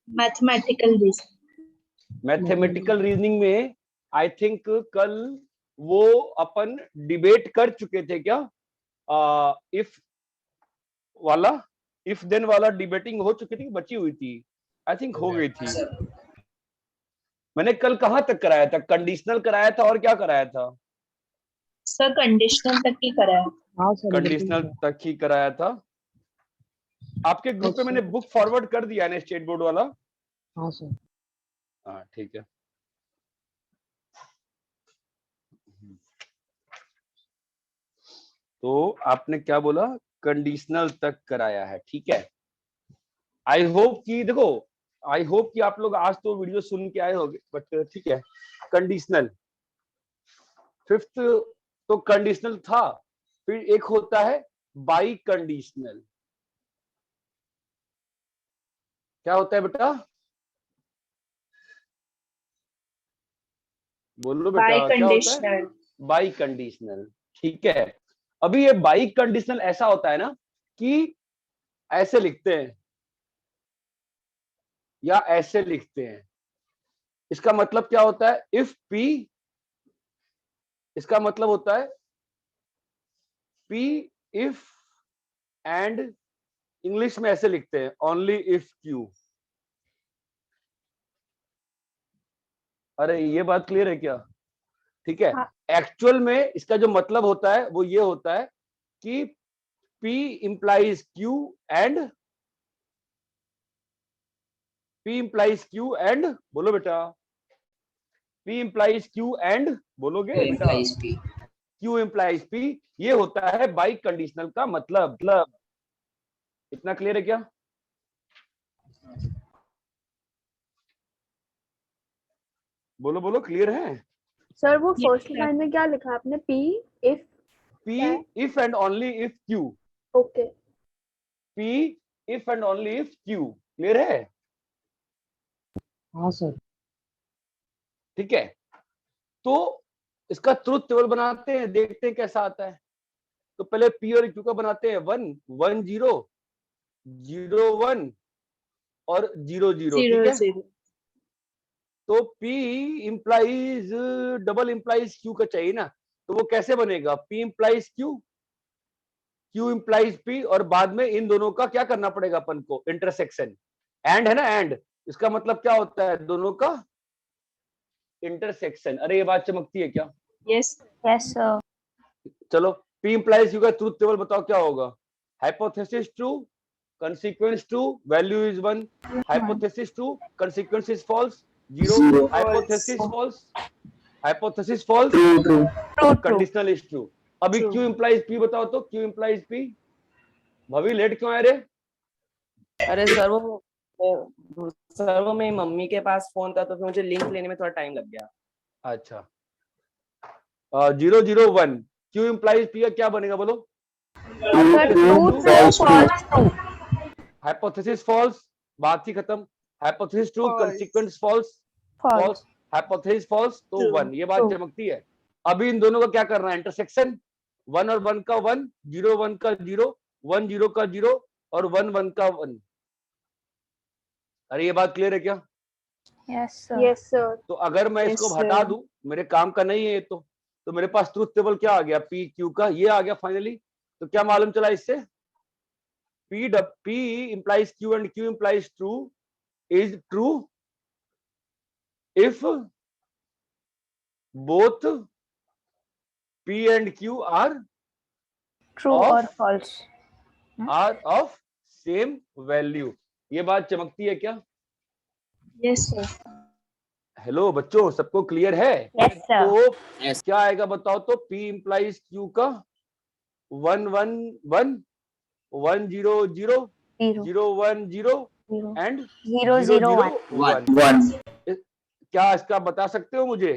Mathematical reasoning. Mathematical reasoning में I think कल वो अपन डिबेट कर चुके थे क्या? इफ वाला, इफ देन वाला डिबेटिंग हो चुकी थी, बची हुई थी? आई थिंक हो गई थी। मैंने कल कहां तक कराया था? कंडीशनल कराया था और क्या कराया था सर? कंडीशनल तक ही कराया। हाँ सर, कंडीशनल तक ही कराया था। आपके ग्रुप पे मैंने बुक फॉरवर्ड कर दिया है स्टेट बोर्ड वाला। हाँ सर। हाँ ठीक है। तो आपने क्या बोला? कंडीशनल तक कराया है, ठीक है। आई होप कि देखो, आई होप कि आप लोग आज तो वीडियो सुन के आए होंगे, बट ठीक है। कंडीशनल फिफ्थ तो कंडीशनल था, फिर एक होता है बाई कंडीशनल। क्या होता है बेटा? बोलो बेटा, बाय क्या होता है? कंडीशनल। बाई कंडीशनल, ठीक है। अभी ये बाई कंडीशनल ऐसा होता है ना कि ऐसे लिखते हैं या ऐसे लिखते हैं। इसका मतलब क्या होता है? इफ पी, इसका मतलब होता है पी इफ, एंड इंग्लिश में ऐसे लिखते हैं ओनली इफ क्यू। अरे ये बात क्लियर है क्या? ठीक है। हाँ। एक्चुअल में इसका जो मतलब होता है वो ये होता है कि P implies Q and P implies Q and, बोलो बेटा, P implies Q and, बोलोगे बेटा? Q implies P, ये होता है बाई कंडीशनल का मतलब। इतना क्लियर है क्या? बोलो बोलो, क्लियर है? सर वो फर्स्ट लाइन में क्या लिखा है आपने? P if and only if Q। Okay. P if and only if Q, clear है? हाँ सर। ठीक है। तो इसका ट्रुथ टेबल बनाते हैं, देखते हैं कैसा आता है। तो पहले P और Q का बनाते हैं 1 1 0 0 1 और 0 0, ठीक है। तो P implies double implies Q का चाहिए ना, तो वो कैसे बनेगा? P implies Q, Q implies P, और बाद में इन दोनों का क्या करना पड़ेगा अपन को? इंटरसेक्शन। एंड है ना, एंड इसका मतलब क्या होता है? दोनों का इंटरसेक्शन। अरे ये बात चमकती है क्या? Yes yes sir. चलो, P इंप्लाइज Q का ट्रूथ टेबल बताओ क्या होगा? Hypothesis true, consequence true, value is 1, hypothesis true, consequence is false, 0, hypothesis false, hypothesis false, conditional is true। अभी Q implies P बताओ तो, Q implies P। भवी लेट क्यों आए रे? अरे सर वो मेरी मम्मी के पास फोन था, तो फिर मुझे लिंक लेने में थोड़ा टाइम लग गया। अच्छा, 0 0 1, Q implies P का क्या बनेगा बोलो? हाइपोथेसिस फॉल्स, बात ही खत्म। Hypothesis true, consequence false, false, hypothesis false, तो 1। ये बात चमकती है। अभी इन दोनों का क्या करना है? इंटरसेक्शन। 1 और 1 का 1, 0 1 का 0, 1 0 का 0 और 1 1 का 1। अरे ये बात क्लियर है क्या? Yes sir. तो अगर मैं इसको हटा दूं, मेरे काम का नहीं है ये, तो मेरे पास ट्रूथ टेबल क्या आ गया? पी क्यू का ये आ गया फाइनली। तो क्या मालूम चला इससे? P implies Q and Q implies true is true if both P and Q are true और false are of same value। ये बात चमकती है क्या? Yes sir. हेलो बच्चों, सबको क्लियर है? Yes sir. तो क्या आएगा बताओ तो? P implies Q का 1 1 1 1 0 0 0 1 0 एंड 0 0 1। क्या इसका बता सकते हो मुझे?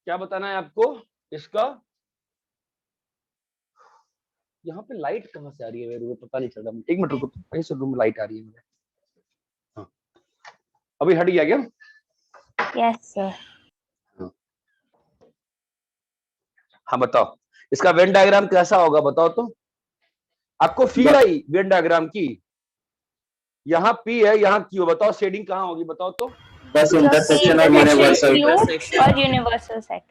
क्या बताना है आपको इसका? यहाँ पे लाइट कहाँ से आ रही है मेरे को पता नहीं चल रहा। एक मिनट रुको, कहीं से रूम लाइट आ रही है मेरे। हाँ, अभी हट गया क्या? Yes sir. हाँ बताओ, इसका वेन डायग्राम कैसा होगा बताओ तो? आपको फील आई वेन डायग्राम की? यहाँ P है, यहाँ Q, बताओ शेडिंग कहाँ होगी, बताओ तो। बस जब इंटरसेक्शन और intersection यूनिवर्सल Q Intersection. और यूनिवर्सल सेट।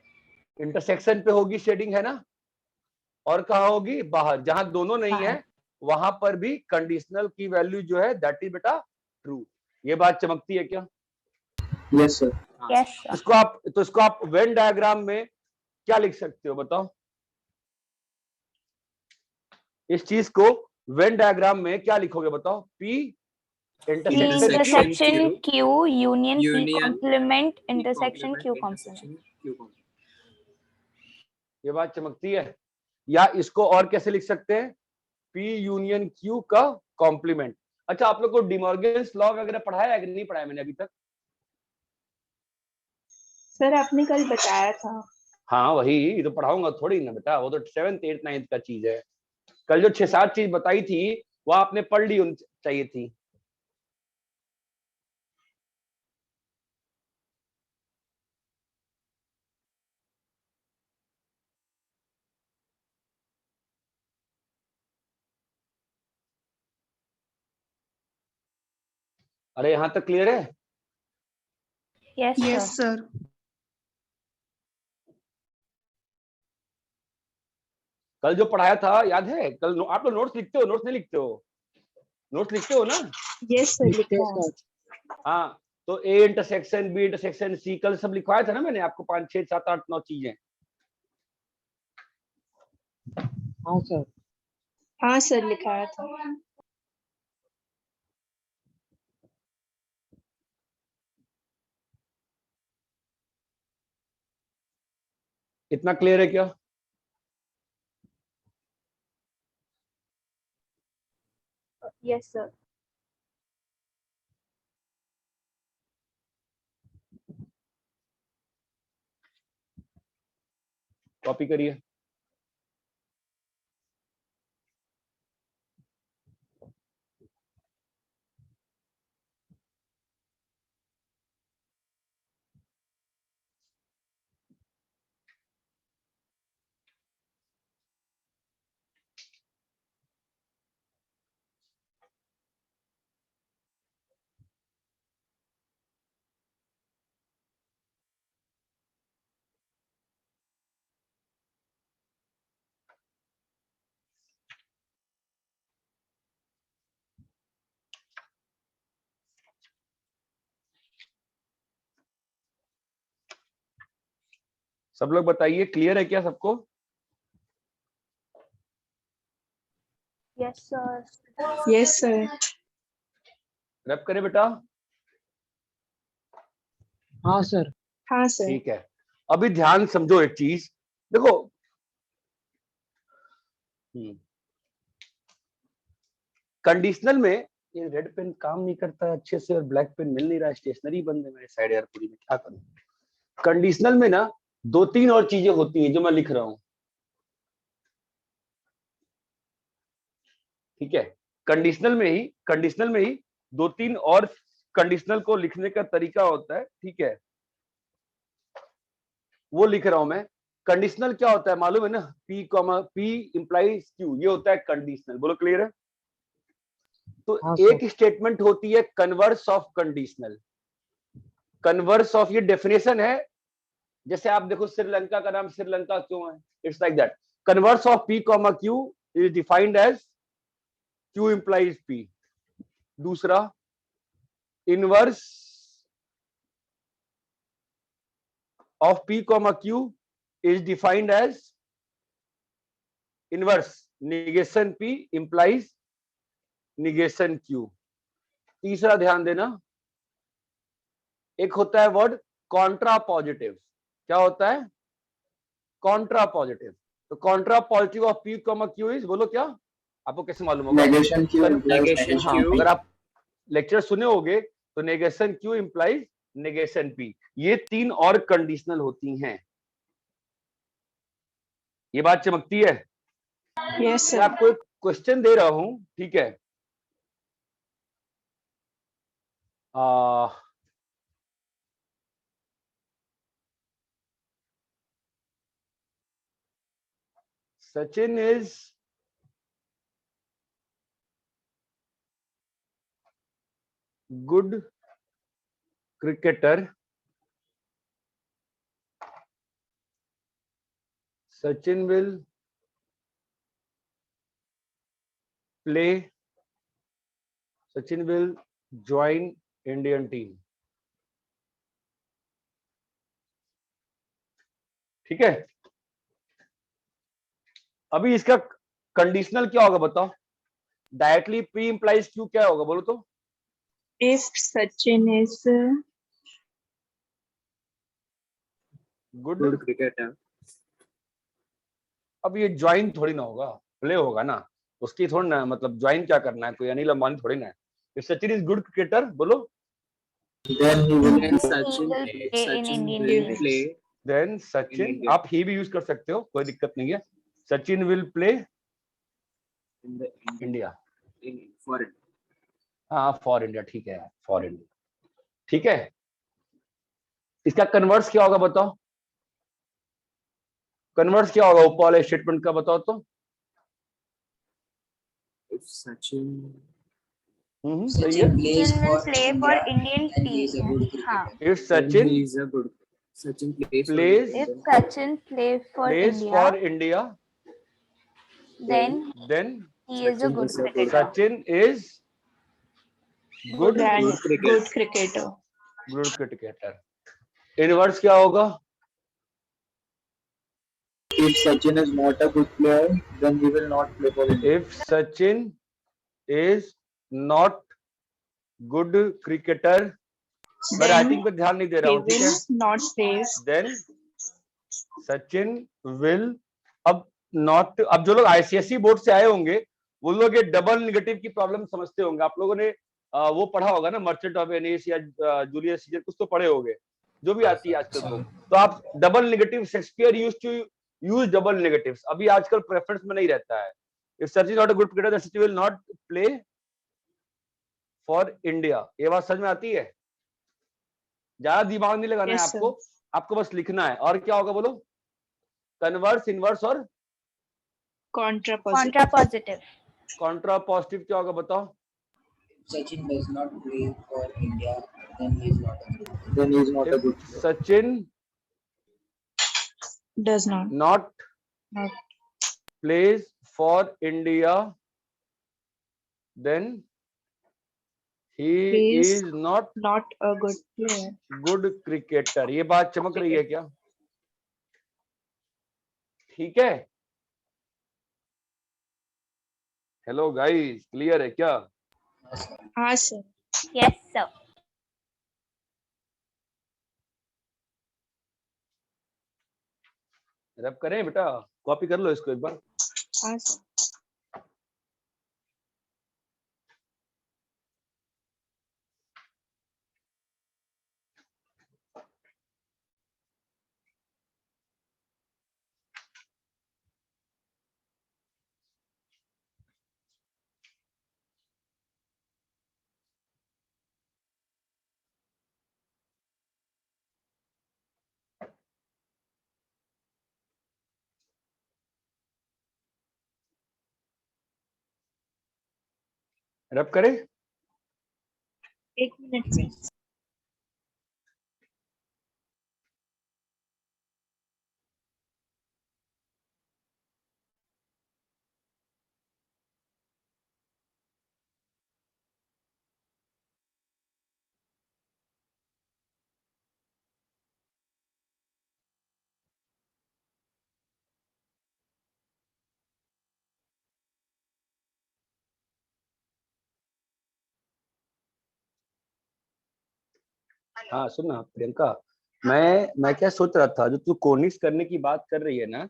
इंटरसेक्शन पे होगी शेडिंग, है ना। और कहाँ होगी, बाहर, जहां दोनों नहीं बाहर। है वहां पर भी कंडीशनल की वैल्यू जो है दैट इज बेटा ट्रू। ये बात चमकती है क्या। Yes sir. Yes sir. इसको आप वेन डायग्राम में क्या लिख सकते हो, बताओ। इस चीज को वेन डायग्राम में क्या लिखोगे, बताओ। P intersection Q union P Union complement intersection Q complement. ये बात चमकती है। या इसको और कैसे लिख सकते हैं, P यूनियन Q का कॉम्प्लीमेंट। अच्छा, आप लोग को डिमॉर्गन्स लॉ वगैरह पढ़ाया है कि नहीं पढ़ाया मैंने अभी तक। सर आपने कल बताया था। हाँ वही तो पढ़ाऊंगा थोड़ी ना बेटा, वो तो 7th 8th 9th का चीज है। कल जो 6-7 चीज बताई थी वो आपने पढ़ ली चाहिए थी। अरे यहाँ तक क्लियर है। Yes sir. कल जो पढ़ाया था याद है, कल आप लोग नोट्स लिखते हो, नोट्स नहीं लिखते हो, नोट्स लिखते हो ना। यस सर लिखा है। हाँ, तो A intersection B intersection C कल सब लिखवाया था ना मैंने आपको, 5 6 7 8 9 चीजें। हाँ सर। हाँ सर लिखाया था। इतना क्लियर है क्या। Yes sir. कॉपी करिए। सब लोग बताइए क्लियर है क्या सबको। Yes sir. Yes sir. रैप करें बेटा। हाँ सर। हाँ सर। ठीक है, अभी ध्यान समझो एक चीज, देखो। कंडीशनल में ये रेड पेन काम नहीं करता है अच्छे से और ब्लैक पेन मिल नहीं रहा है, स्टेशनरी बंद है मेरे साइड यार पूरी में, क्या करूं। कंडीशनल में ना 2-3 और चीजें होती हैं जो मैं लिख रहा हूं, ठीक है। कंडीशनल में ही 2-3 और कंडीशनल को लिखने का तरीका होता है, ठीक है। वो लिख रहा हूं मैं। कंडीशनल क्या होता है मालूम है ना, P इंप्लाइज Q, ये होता है कंडीशनल। बोलो क्लियर है। तो हाँ एक स्टेटमेंट होती है converse of conditional. Converse of, ये डेफिनेशन है। जैसे आप देखो श्रीलंका का नाम श्रीलंका क्यों है, it's like that. Converse of P, Q is defined as Q implies P। दूसरा, inverse of P, Q is defined as inverse negation P implies negation Q। तीसरा ध्यान देना, एक होता है वर्ड कॉन्ट्रा पॉजिटिव। क्या होता है, कॉन्ट्रा पॉजिटिव। तो Contra positive of P, Q is, बोलो क्या, आपको कैसे मालूम होगा। नेगेशन क्यू Negation हाँ, Q. अगर आप लेक्चर सुने होगे तो negation Q implies negation P, ये 3 और कंडीशनल होती हैं। ये बात चमकती है। यस मैं सर। आपको एक क्वेश्चन दे रहा हूं, ठीक है। Sachin is good cricketer, Sachin will play, Sachin will join Indian team. ठीक है, अभी इसका कंडीशनल क्या होगा बताओ? डायरेक्टली प्री इंप्लाइज क्यू क्या होगा बोलो तो? If Sachin is good Good cricketer. अब ये ज्वाइन थोड़ी ना होगा, प्ले होगा ना, उसकी थोड़ी ना, मतलब ज्वाइन क्या करना है, कोई अनिल अंबानी थोड़ी ना है। If Sachin is good cricketer बोलो, Then he will Then Sachin he will play in Sachin Indian will team. play then Sachin, Indian. आप ही भी यूज कर सकते हो, कोई दिक्कत नहीं है। Sachin will play in the India, in foreign. हाँ फॉर इंडिया, ठीक है फॉर इंडिया, ठीक है। इसका कन्वर्स क्या होगा बताओ? कन्वर्स क्या होगा ऊपर वाले स्टेटमेंट का बताओ तो? If Sachin सही है। plays Sachin will for play for India, Indian then he is a team. good हाँ. cricketer. If then Sachin he is a good Sachin plays Plays- If Sachin plays for plays India, for India, then then he is a Sachin good is a good- cricketer. Sachin is good good cricketer. cricketer. Good cricketer. Inverse क्या होगा? If Sachin is not a good player, then he will not play for India. If Sachin is not good cricketer, मैं Then writing पे ध्यान नहीं दे रहा he हूँ, ठीक will है। not play. Then Sachin will, अब नॉट, अब जो लोग आईसीएसई बोर्ड से आए होंगे वो लोग ये डबल नेगेटिव की प्रॉब्लम समझते होंगे। आप लोगों ने वो पढ़ा होगा ना, मर्चेंट ऑफ वेनिस या जूलियस सीजर, कुछ तो पढ़े होंगे, जो भी आती है आजकल बुक। तो आप double negative, Shakespeare used to use double negatives, अभी आजकल प्रेफरेंस में नहीं रहता है। If Sachin not a good cricketer, Sachin will not play for India. ये बात समझ में आती है? ज्यादा दिमाग नहीं लगाना है Yes, sir. आपको, आपको बस लिखना है। और क्या होगा बोलो? कन्वर्स, इनवर्स और Contra positive. Contra positive. Contra positive क्या होगा बताओ? Sachin does not play for India, then he is not a good cricketer. Then he is not a good If player. Sachin Does not. not Not. plays for India, then he He is is not Not a good player. good cricketer। ये बात चमक रही है क्या? ठीक है, hello guys, clear है क्या? हाँ sir. Yes, sir. रब करें बेटा, कॉपी कर लो इसको एक बार। हाँ sir. रब करें, एक मिनट में. हाँ सुनना प्रियंका, मैं क्या सोच रहा था, जो तू कोनिक्स करने की बात कर रही है ना,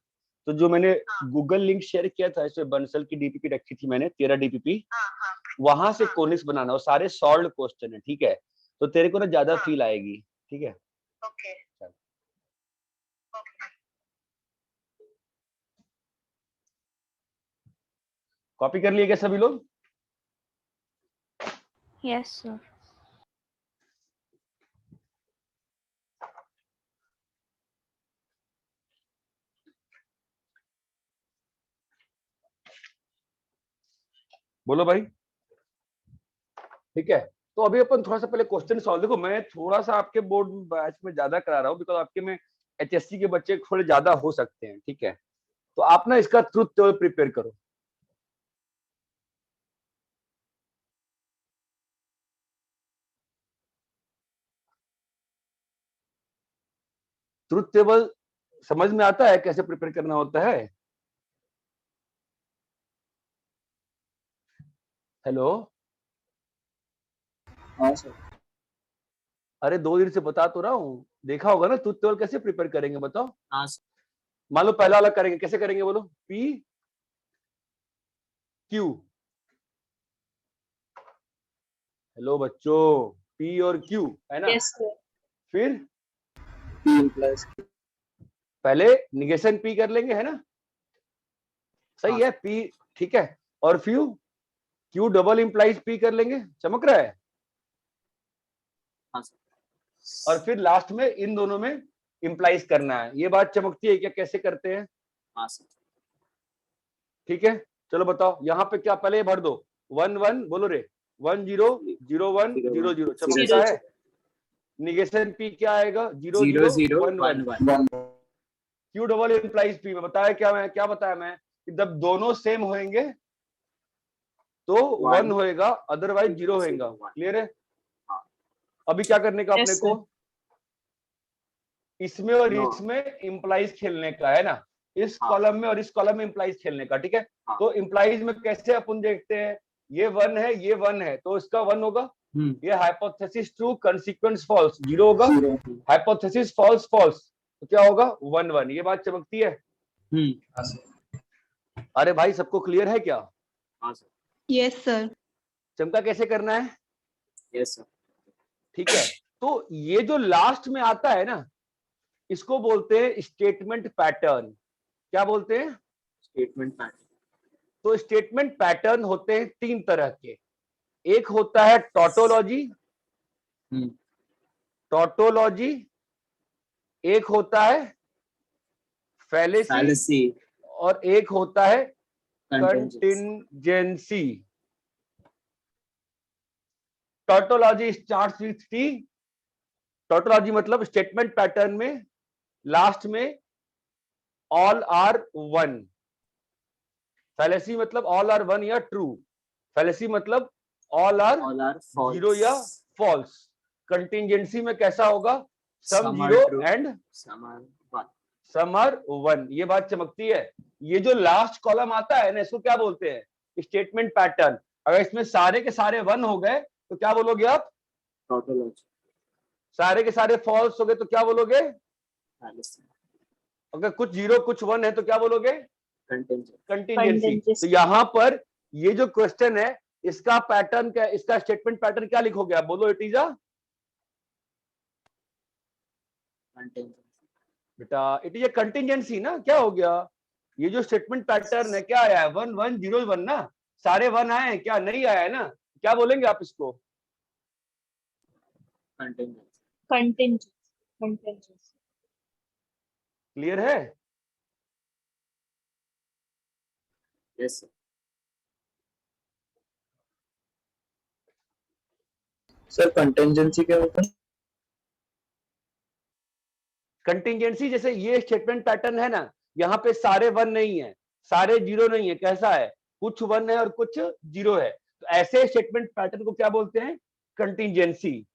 तो जो मैंने गूगल लिंक शेयर किया था, इसमें बंसल की डीपीपी रखी थी मैंने, 13 डीपीपी, वहां से कोनिक्स बनाना, वो सारे सॉल्व क्वेश्चन है, ठीक है? तो तेरे को ना ज्यादा फील आएगी, ठीक है? कॉपी कर लिए क्या सभी लोग? Yes, sir. बोलो भाई, ठीक है? तो अभी अपन थोड़ा सा पहले क्वेश्चन सॉल्व, देखो मैं थोड़ा सा आपके बोर्ड बैच में ज्यादा करा रहा हूँ बिकॉज आपके में एचएससी के बच्चे थोड़े ज्यादा हो सकते हैं, ठीक है। तो आप ना इसका ट्रुथ टेबल प्रिपेयर करो। ट्रुथ टेबल समझ में आता है कैसे प्रिपेयर करना होता है? हेलो, हाँ सर। अरे 2 दिन से बता तो रहा हूँ, देखा होगा ना ट्रुथ टेबल कैसे प्रिपेयर करेंगे बताओ। हाँ मान लो पहला वाला करेंगे, कैसे करेंगे बोलो? पी क्यू, हेलो बच्चों, पी और क्यू है ना। Yes, sir. फिर P implies Q. पहले निगेशन पी कर लेंगे, है ना, सही है पी, ठीक है। और फिर क्यू डबल इंप्लाइज पी कर लेंगे, चमक रहा है। और फिर लास्ट में इन दोनों में इंप्लाइज करना है, ये बात चमकती है क्या? कैसे करते हैं? ठीक है, चलो बताओ यहाँ पे क्या, पहले भर दो 1 1, बोलो रे 1 0 0 1 0 0, चमकता Zero, है। निगेशन पी क्या आएगा? 0 0 0 0 1 1। 1 1। क्यू डबल इंप्लाइज पी में बताया क्या, मैं क्या बताया मैं कि जब दोनों सेम होंगे तो 1 होएगा, अदरवाइज 0 होएगा। क्लियर है? अभी क्या करने का अपने Yes, को, sir. इसमें और इसमें इंप्लाइज खेलने का है ना, इस कॉलम में और इस कॉलम में इंप्लाइज खेलने का, ठीक है। तो इंप्लाइज में कैसे अपन देखते हैं, ये 1 है, ये 1 है, तो इसका 1 होगा। ये हाइपोथेसिस ट्रू, कंसीक्वेंस फॉल्स, 0 होगा। हाइपोथेसिस फॉल्स फॉल्स, तो क्या होगा? 1 1। ये बात चमकती है। हाँ सर। अरे भाई सबको क्लियर है क्या? Yes, sir. चमका कैसे करना है? ठीक है, तो ये जो लास्ट में आता है ना, इसको बोलते हैं स्टेटमेंट पैटर्न। क्या बोलते हैं? Statement pattern. तो स्टेटमेंट पैटर्न होते हैं 3 तरह के। एक होता है टॉटोलॉजी, टॉटोलॉजी, एक होता है फैलेसी, और एक होता है contingency. Tautology starts with T. Tautology मतलब स्टेटमेंट पैटर्न में लास्ट में ऑल आर 1। फैलेसी मतलब ऑल आर 1 या ट्रू। फैलेसी मतलब ऑल आर 0 या फॉल्स। कंटिंजेंसी में कैसा होगा? सम 0 एंड सम आर 1। ये बात चमकती है। ये जो लास्ट कॉलम आता है ना, इसको क्या बोलते हैं? Statement pattern. अगर इसमें सारे के सारे 1 हो गए तो क्या बोलोगे आप? टॉटोलॉजी। सारे के सारे फॉल्स हो गए तो क्या बोलोगे? अगर कुछ 0 कुछ 1 है तो क्या बोलोगे? कंटिंजेंसी। तो यहां पर ये जो क्वेश्चन है, इसका पैटर्न क्या, इसका स्टेटमेंट पैटर्न क्या लिखोगे आप? बोलो, इट इज अ, बेटा इट इज ए कंटिंजेंसी ना। क्या हो गया? ये जो स्टेटमेंट पैटर्न है क्या आया है? 1 1 0 1 ना, सारे 1 आए हैं क्या? नहीं आया है ना। क्या बोलेंगे आप इसको? Contingent. Contingency. क्लियर है? Yes sir. सर कंटेंजेंसी क्या होता है? कंटिंजेंसी जैसे ये स्टेटमेंट पैटर्न है ना, यहाँ पे सारे 1 नहीं है, सारे 0 नहीं है, कैसा है? कुछ 1 है और कुछ 0 है। तो ऐसे स्टेटमेंट पैटर्न को क्या बोलते हैं? कंटिंजेंसी।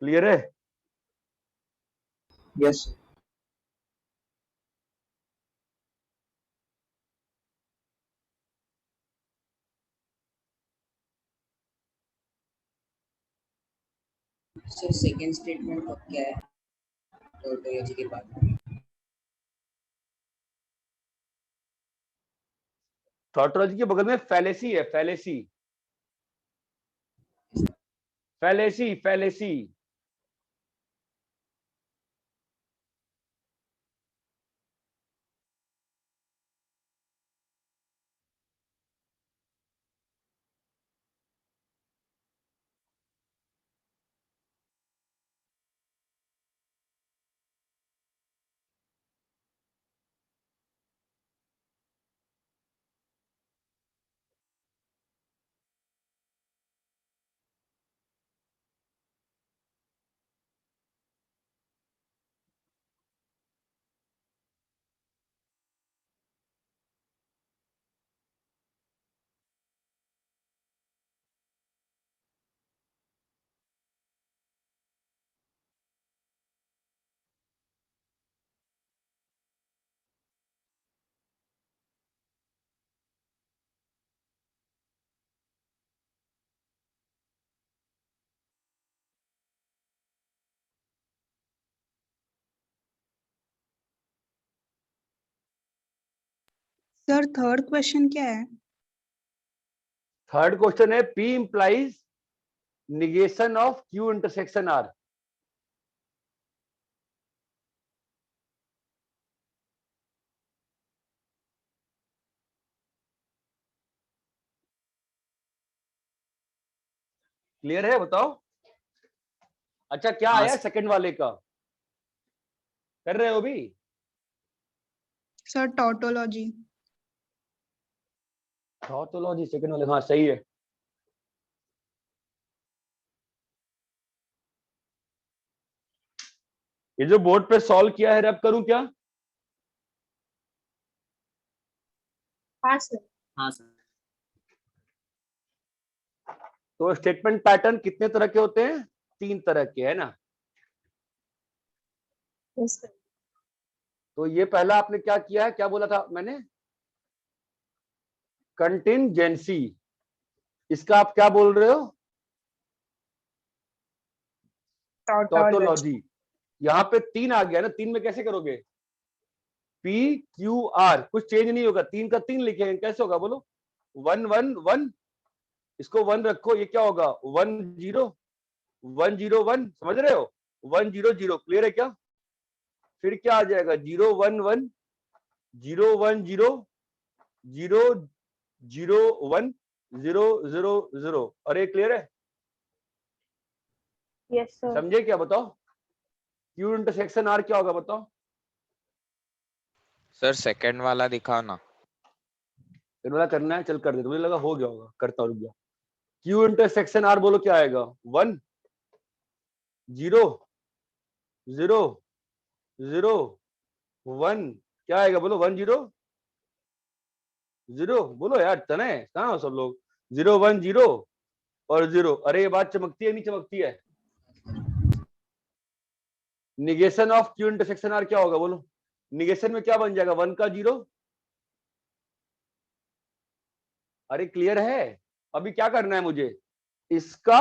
क्लियर है? Yes sir. Sir second statement क्या है टोटोलॉजी के बाद? टॉटोलॉजी के बगल में फैलेसी है, fallacy, fallacy, fallacy. Sir third question क्या है? थर्ड क्वेश्चन है P implies negation of Q intersection R. Clear है, बताओ। अच्छा, क्या हाँ आया सर। सेकंड वाले का? कर रहे हो भी? Sir tautology. टॉटोलॉजी सेकंड वाले, हाँ सही है। ये जो बोर्ड पे सॉल्व किया है रब करूं क्या? हाँ सर। हाँ सर। तो स्टेटमेंट पैटर्न कितने तरह के होते हैं? 3 तरह के, है ना। Yes sir. तो ये पहला आपने क्या किया है, क्या बोला था मैंने? कंटिंजेंसी। इसका आप क्या बोल रहे हो? टॉटोलॉजी। यहाँ पे 3 आ गया ना, 3 में कैसे करोगे? P Q R, कुछ चेंज नहीं होगा, 3 का 3 लिखेंगे, कैसे होगा बोलो? 1 1 1, इसको 1 रखो, ये क्या होगा? 1 0 1 0 1, समझ रहे हो? 1 0 0, क्लियर है क्या? फिर क्या आ जाएगा? 0 1 1 0 1 0 0 0 1 0 0 0। अरे क्लियर है? Yes sir. समझे क्या? बताओ। Q इंटरसेक्शन R क्या होगा बताओ? सर सेकंड वाला दिखाओ ना। फिर वाला करना है, चल कर दे, मुझे लगा हो गया होगा, करता रुक गया। Q इंटरसेक्शन R बोलो क्या आएगा? 1 0 0 0 1, क्या आएगा बोलो? 1 0 0, बोलो यार, तने कहाँ हो सब लोग? 0 1 0 और 0। अरे ये बात चमकती है नहीं चमकती है? Negation of Q intersection R क्या होगा बोलो? निगेशन में क्या बन जाएगा? 1 का 0। अरे क्लियर है? अभी क्या करना है मुझे? इसका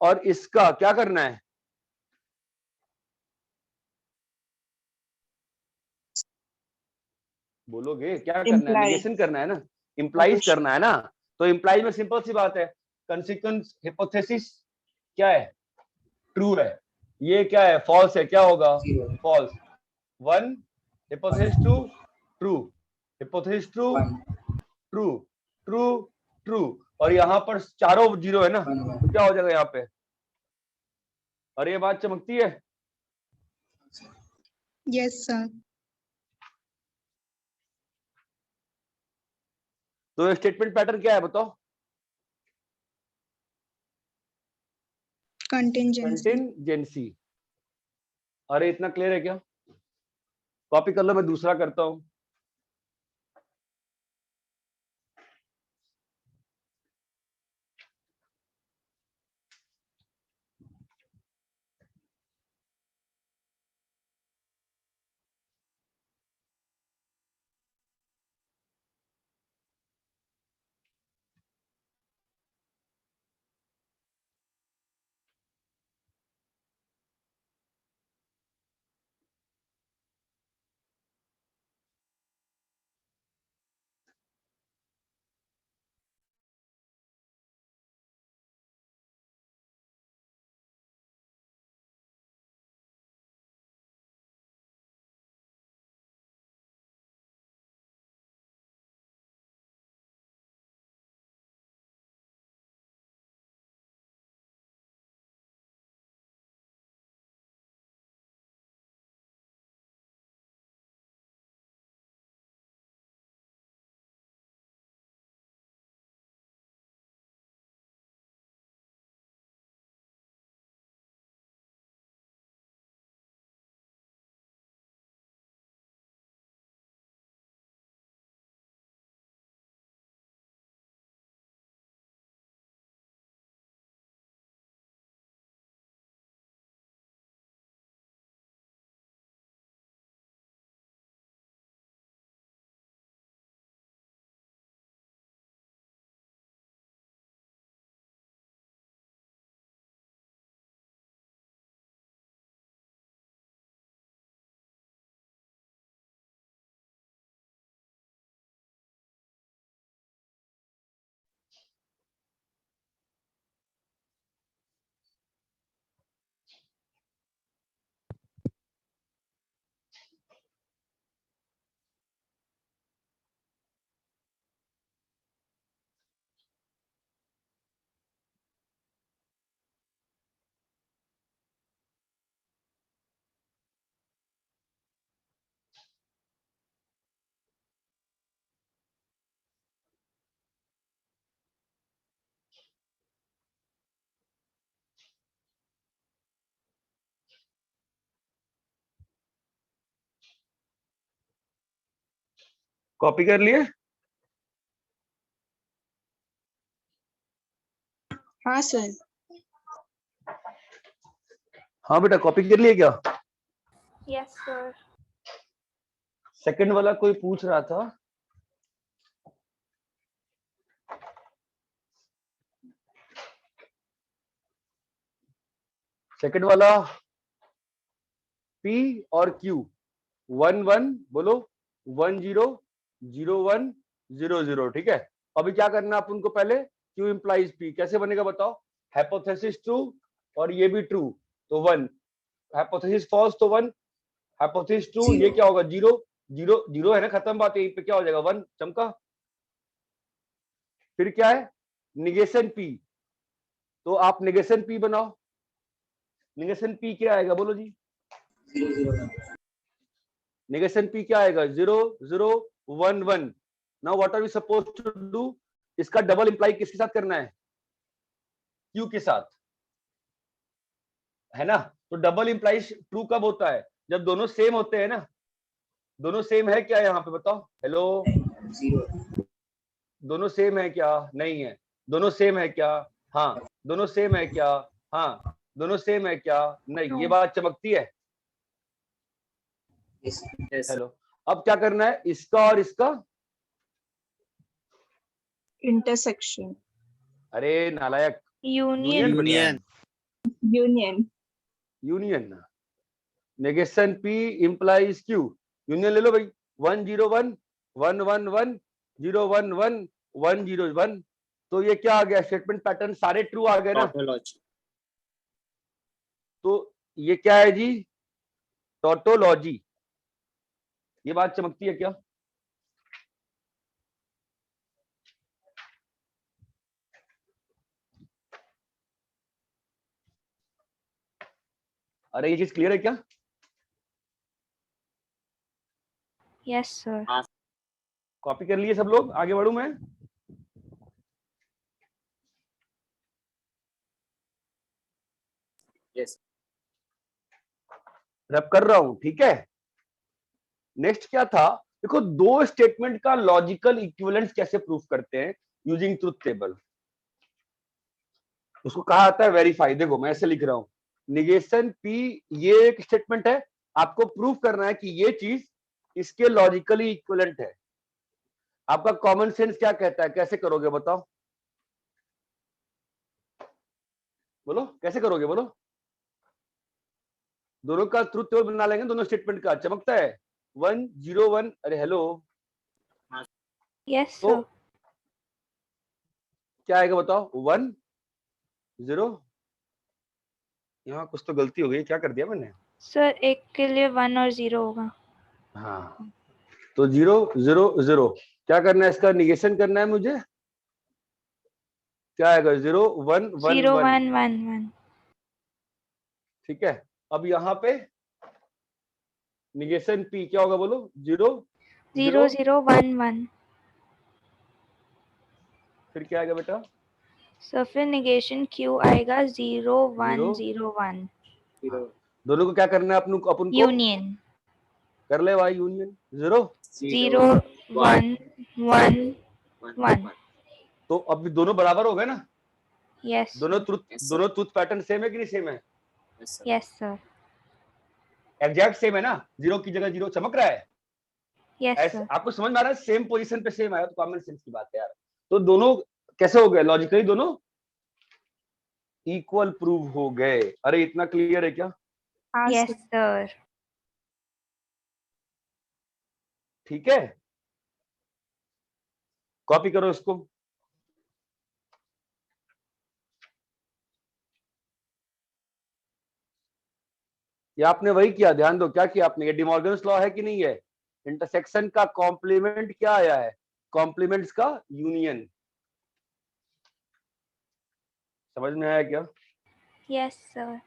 और इसका क्या करना है? बोलोगे क्या करना है? निगेशन करना है ना, इंप्लाइज करना है ना। तो इंप्लाइज में सिंपल सी बात है, कंसीक्वेंस हिपोथेसिस क्या है? ट्रू है। ये क्या है? फॉल्स है। क्या होगा? Zero. False. 1 hypothesis 2 true, hypothesis 2 One. True true true, और यहाँ पर चारों जीरो है ना, One. तो One. क्या हो जाएगा यहाँ पे? अरे ये बात चमकती है? Yes sir. तो स्टेटमेंट पैटर्न क्या है बताओ? कंटिंजेंसी। कंटिंजेंसी। अरे इतना क्लियर है क्या? कॉपी कर लो, मैं दूसरा करता हूं। कॉपी कर लिए? हाँ सर। हाँ बेटा, कॉपी कर लिए क्या? Yes sir. सेकंड वाला कोई पूछ रहा था, सेकंड वाला P और Q 1 1 बोलो 1 0 0 1 0 0, ठीक है। अभी क्या करना है अपन को, पहले Q implies P कैसे बनेगा बताओ। हाइपोथेसिस ट्रू और ये भी ट्रू तो 1, हाइपोथेसिस फॉल्स तो 1, हाइपोथेसिस ट्रू ये क्या होगा 0 0 0 है ना, खत्म बात, यहीं पे क्या हो जाएगा 1 चमका। फिर क्या है निगेशन P, तो आप निगेशन P बनाओ। निगेशन P क्या आएगा बोलो जी? 0 0 नेगेशन P क्या आएगा 0 0 1 1। Now what are we suppose to do, इसका डबल इंप्लाई किसके साथ करना है? Q के साथ, है ना। तो डबल इंप्लाई ट्रू कब होता है? जब दोनों सेम होते हैं ना। दोनों सेम है क्या यहाँ पे बताओ? हेलो, 0 दोनों सेम है क्या? नहीं है। दोनों सेम है क्या? हाँ। दोनों सेम है क्या? हाँ। दोनों सेम है क्या? नहीं। ये बात चमकती है। yes हेलो, अब क्या करना है इसका और इसका? इंटरसेक्शन। अरे नालायक, union. Union union. Union. Negation P implies Q, union ले लो भाई। 1 0 1 1 1 1 0 1 1 1 0 1, तो ये क्या आ गया स्टेटमेंट पैटर्न, सारे ट्रू आ गए ना। तो ये क्या है जी? टोटोलॉजी। ये बात चमकती है क्या? अरे ये चीज क्लियर है क्या? Yes sir. कॉपी कर लिए सब लोग? आगे बढ़ू मैं? यस रब कर रहा हूं, ठीक है। नेक्स्ट क्या था, देखो दो स्टेटमेंट का लॉजिकल इक्विवेलेंस कैसे प्रूफ करते हैं यूजिंग ट्रुथ टेबल। उसको कहा जाता है वेरीफाई। देखो मैं ऐसे लिख रहा हूं, निगेशन P ये एक स्टेटमेंट है, आपको प्रूफ करना है कि ये चीज इसके लॉजिकली इक्विवेलेंट है। आपका कॉमन सेंस क्या कहता है, कैसे करोगे बताओ? बोलो कैसे करोगे, बोलो। दोनों का ट्रुथ टेबल बना लेंगे, दोनों स्टेटमेंट का, चमकता है 1 0 1। अरे हेलो, यस तो सर। क्या आएगा बताओ? 1 0, यहाँ कुछ तो गलती हो गई, क्या कर दिया मैंने? सर एक के लिए 1 और 0 होगा। हाँ, तो 0 0 0, क्या करना है इसका निगेशन करना है मुझे। क्या आएगा 0 1 1 0 1, 1 1 1। ठीक है। अब यहाँ पे निगेशन P क्या होगा बोलो? 0 0 0 1 1। फिर क्या आएगा बेटा? सर फिर निगेशन Q आएगा 0 1 0 0 1। दोनों को क्या करना है अपन को? यूनियन। कर ले भाई यूनियन। 0 0 1 1 1। तो अब दोनों बराबर हो गए ना। यस दोनों ट्रुथ पैटर्न सेम है कि नहीं सेम है? Yes sir. एग्जैक्ट सेम है ना, 0 की जगह 0 चमक रहा है। यस ऐसे सर। आपको समझ में आ रहा है? सेम पोजीशन पे सेम आया तो कॉमन सेंस की बात है यार। तो दोनों कैसे हो गए लॉजिकली? दोनों इक्वल प्रूव हो गए। अरे इतना क्लियर है क्या? हाँ यस सर। सर। ठीक है, कॉपी करो इसको। ये आपने वही किया, ध्यान दो क्या किया आपने। ये डिमॉर्गन्स लॉ है कि नहीं है? इंटरसेक्शन का कॉम्प्लीमेंट क्या आया है? कॉम्प्लीमेंट्स का यूनियन। समझ में आया क्या? Yes sir.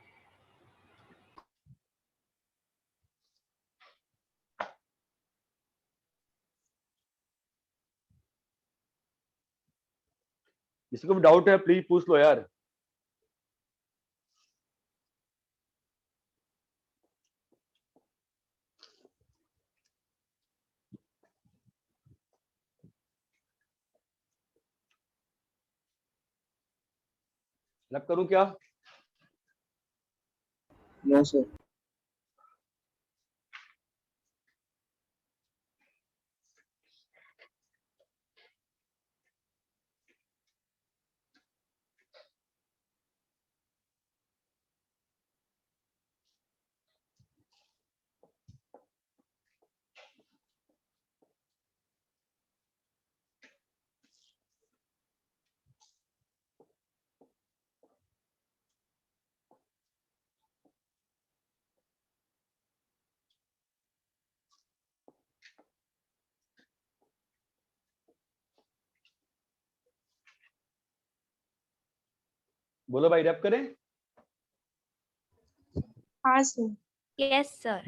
किसी को भी डाउट है प्लीज पूछ लो यार। रब करूं क्या? No, sir. बोलो भाई, रब करें? हाँ सर। Yes sir.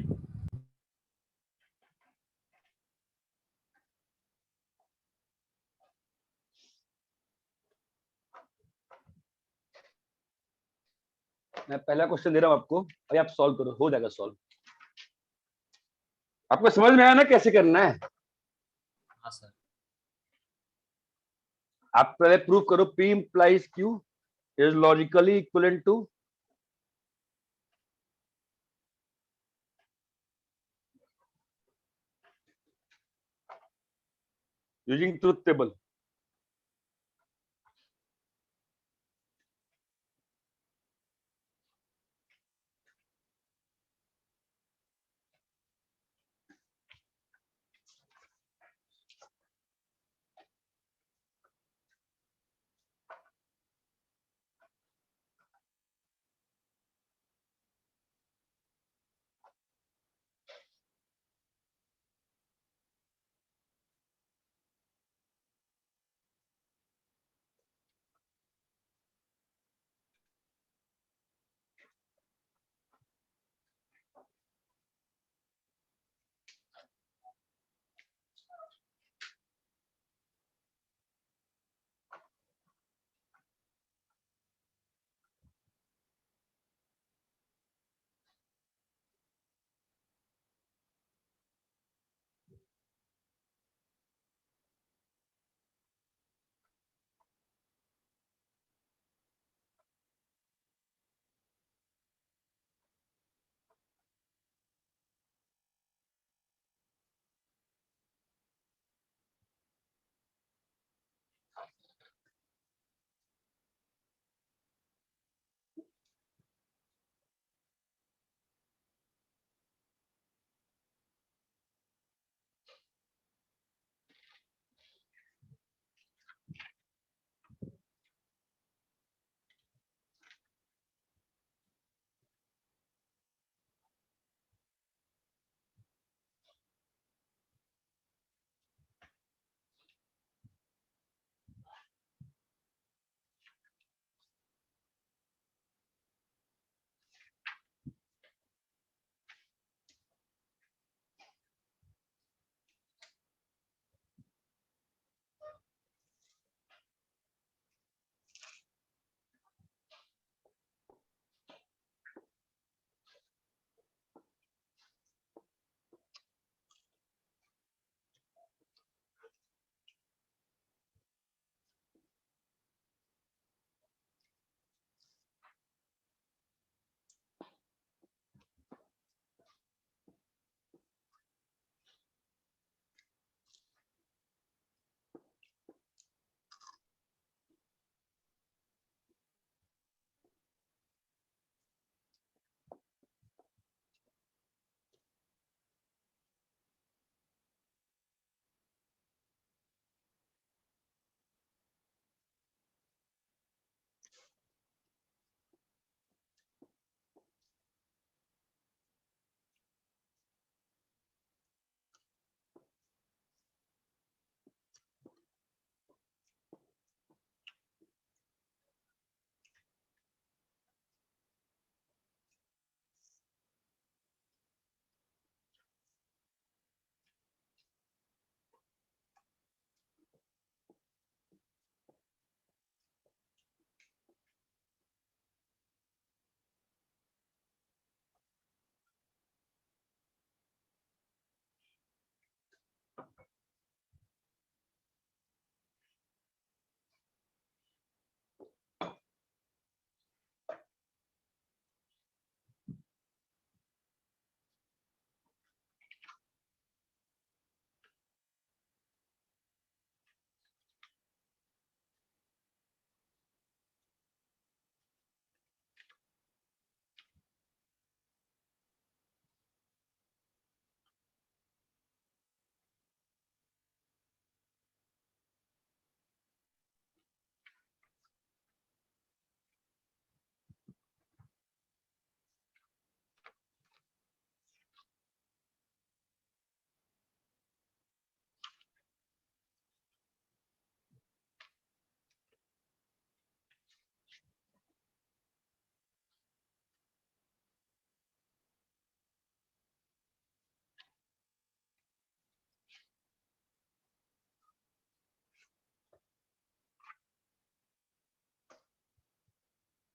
मैं पहला क्वेश्चन दे रहा हूं आपको, अभी आप सॉल्व करो, हो जाएगा सॉल्व। आपको समझ में आया ना कैसे करना है? हाँ सर। आप पहले प्रूव करो P implies Q is logically equivalent to using truth table.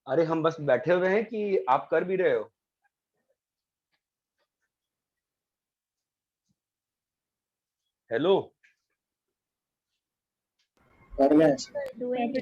अरे हम बस बैठे हुए हैं कि आप कर भी रहे हो? हेलो, कर रहे हैं sir. doing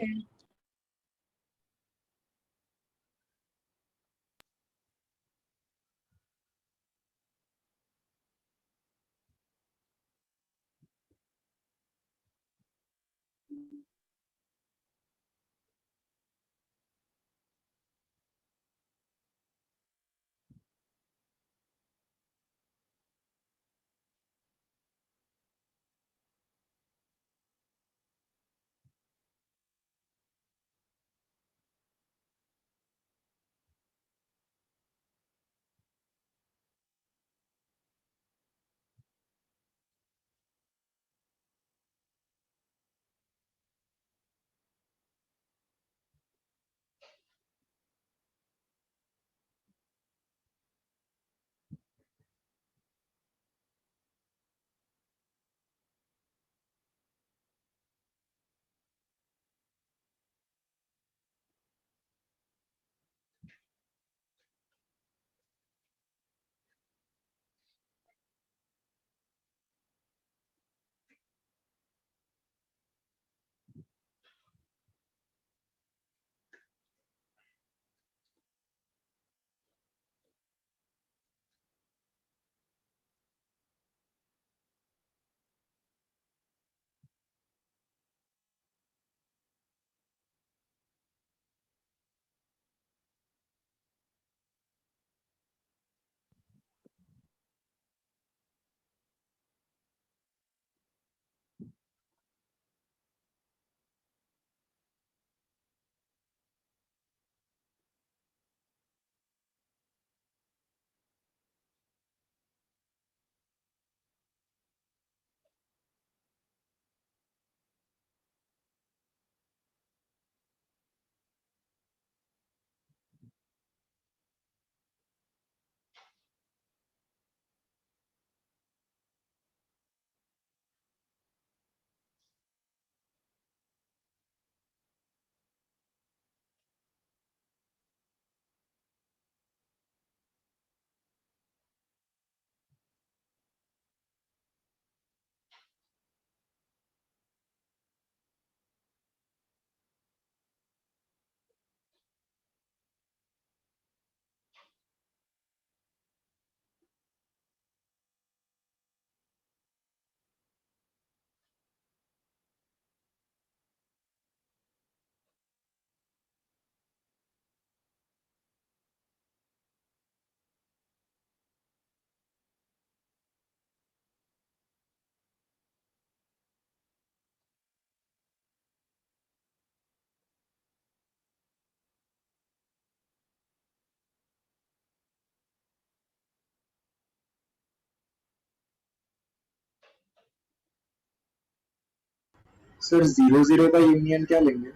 सर 0 0 का यूनियन क्या लेंगे?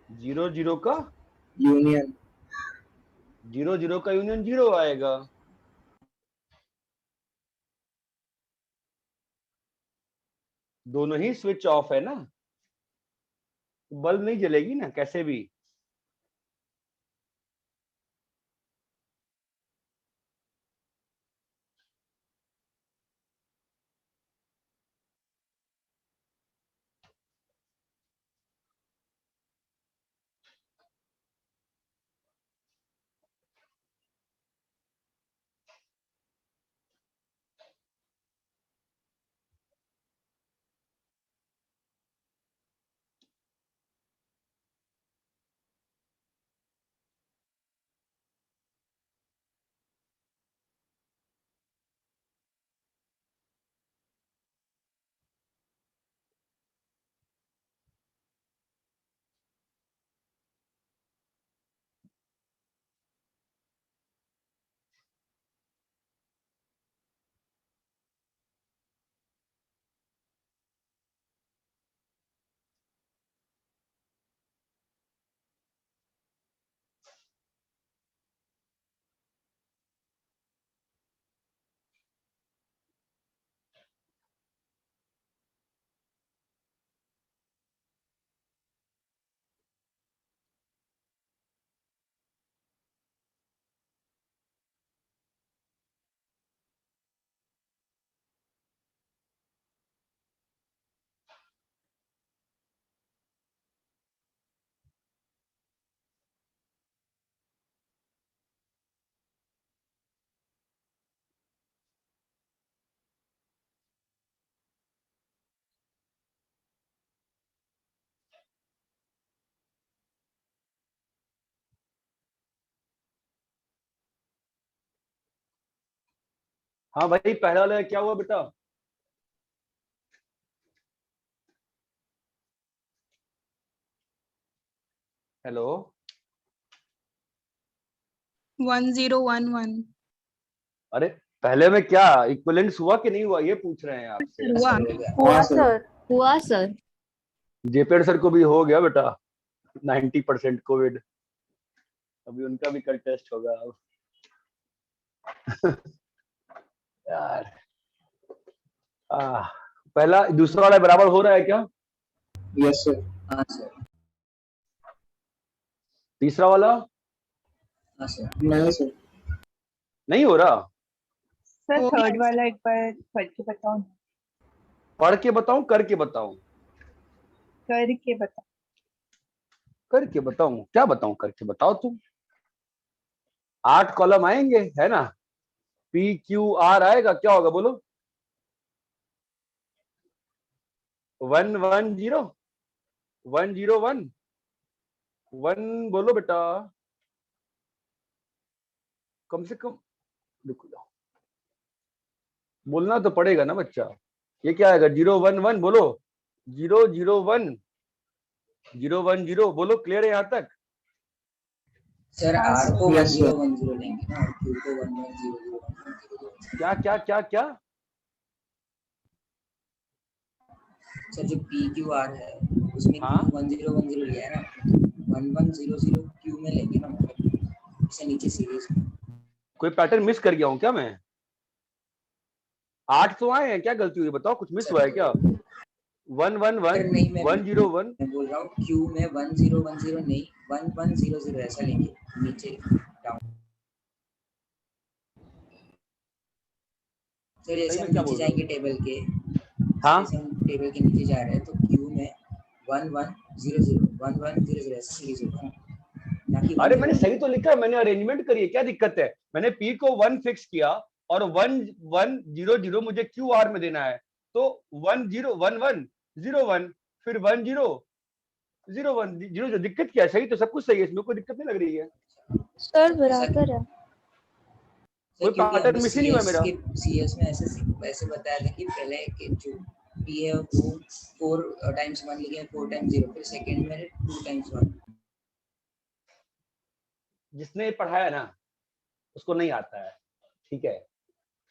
0 0 का यूनियन 0 0 का यूनियन 0 आएगा। दोनों ही स्विच ऑफ है ना, बल्ब नहीं जलेगी ना कैसे भी। हाँ भाई पहला वाला क्या हुआ बेटा? हेलो 1011 अरे पहले में क्या इक्विवेलेंस हुआ कि नहीं हुआ ये पूछ रहे हैं आपसे। हुआ। हो गया। हुआ हाँ, सर। सर। हुआ सर। जेपेड सर को भी हो गया बेटा 90% कोविड, अभी उनका भी कल टेस्ट होगा अब। यार पहला दूसरा वाला बराबर हो रहा है क्या? Yes, sir. हाँ सर। तीसरा वाला हाँ सर। नहीं सर। नहीं हो रहा। सर थर्ड वाला एक बार पढ़ के बताओ। पढ़ के बताऊं करके बताऊं? करके बताओ। करके बताऊं? क्या बताऊं करके बताओ तुम। 8 कॉलम आएंगे है ना, पी क्यू आर आएगा, क्या होगा बोलो? 110 101 1 बोलो बेटा, कम से कम रुको जाओ, बोलना तो पड़ेगा ना बच्चा। ये क्या आएगा? 011 बोलो, 001 010 बोलो। क्लियर है यहाँ तक? सर आर को Yes, sir. 1010 लेंगे ना और क्यू को 1100 क्या क्या क्या क्या? सर जो पी क्यू आर है उसमें हाँ? क्यू 1010 लिया है ना, 1100 क्यू में लेंगे ना, मतलब इसे नीचे सीरीज में। कोई पैटर्न मिस कर गया हूँ क्या मैं? 8 तो आए हैं, क्या गलती हुई बताओ, कुछ मिस हुआ है क्या? 111 नहीं, मैं 101 मैं बोल रहा हूँ क्यू में 1010 नहीं 1100 ऐसा लेंगे नीचे डाउन। सर जैसे सही में हम क्या नीचे बोल रहे जाएंगे टेबल के, हाँ? जैसे हम टेबल के नीचे जा रहे हैं तो क्यू में 1100 ऐसा सीरीज होगा ना कि अरे मैंने 1010। सही तो लिखा है, मैंने अरेंजमेंट करी है, क्या दिक्कत है? मैंने पी को 1 फिक्स किया और 1100 मुझे क्यू आर में देना है, तो 101101 फिर 1001 0 दिक्कत क्या है? सही तो सब कुछ सही है, इसमें कोई दिक्कत नहीं लग रही है, सर बराबर है। कोई पैटर्न मिस ही नहीं हुआ मेरा। सीएस में ऐसे बताया था कि पहले के जो पी है वो 4 टाइम्स 1 लिखे 4 टाइम्स 0, फिर सेकंड में 2 टाइम्स 1। जिसने पढ़ाया ना उसको नहीं आता है, ठीक है,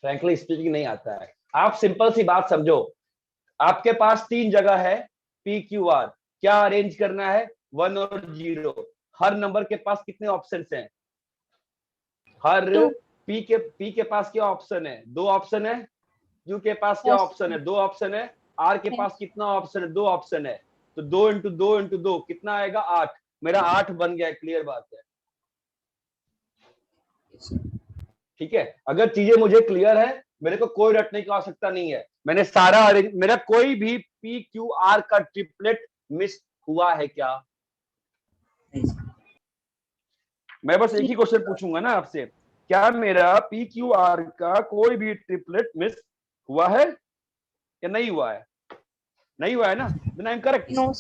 फ्रैंकली स्पीकिंग नहीं आता है। आप सिंपल सी बात समझो, आपके पास 3 जगह है पी क्यू आर, क्या अरेंज करना है? 1 और 0। हर नंबर के पास कितने ऑप्शंस हैं? हर पी के पास क्या ऑप्शन है? 2 ऑप्शन है। क्यू के पास क्या ऑप्शन है? 2 ऑप्शन है। आर के पास कितना ऑप्शन है? 2 ऑप्शन है। तो 2 इंटू 2 इंटू 2 कितना आएगा? 8। मेरा 8 बन गया, क्लियर बात है, ठीक है। अगर चीजें मुझे क्लियर है, मेरे को कोई रटने की आवश्यकता नहीं है। मैंने सारा मेरा कोई भी पी क्यू आर का ट्रिपलेट मिस हुआ है क्या? मैं बस एक ही क्वेश्चन पूछूंगा ना आपसे, क्या मेरा पी क्यू आर का कोई भी ट्रिपलेट मिस हुआ है या नहीं हुआ है? नहीं हुआ है ना, then I am correct. No.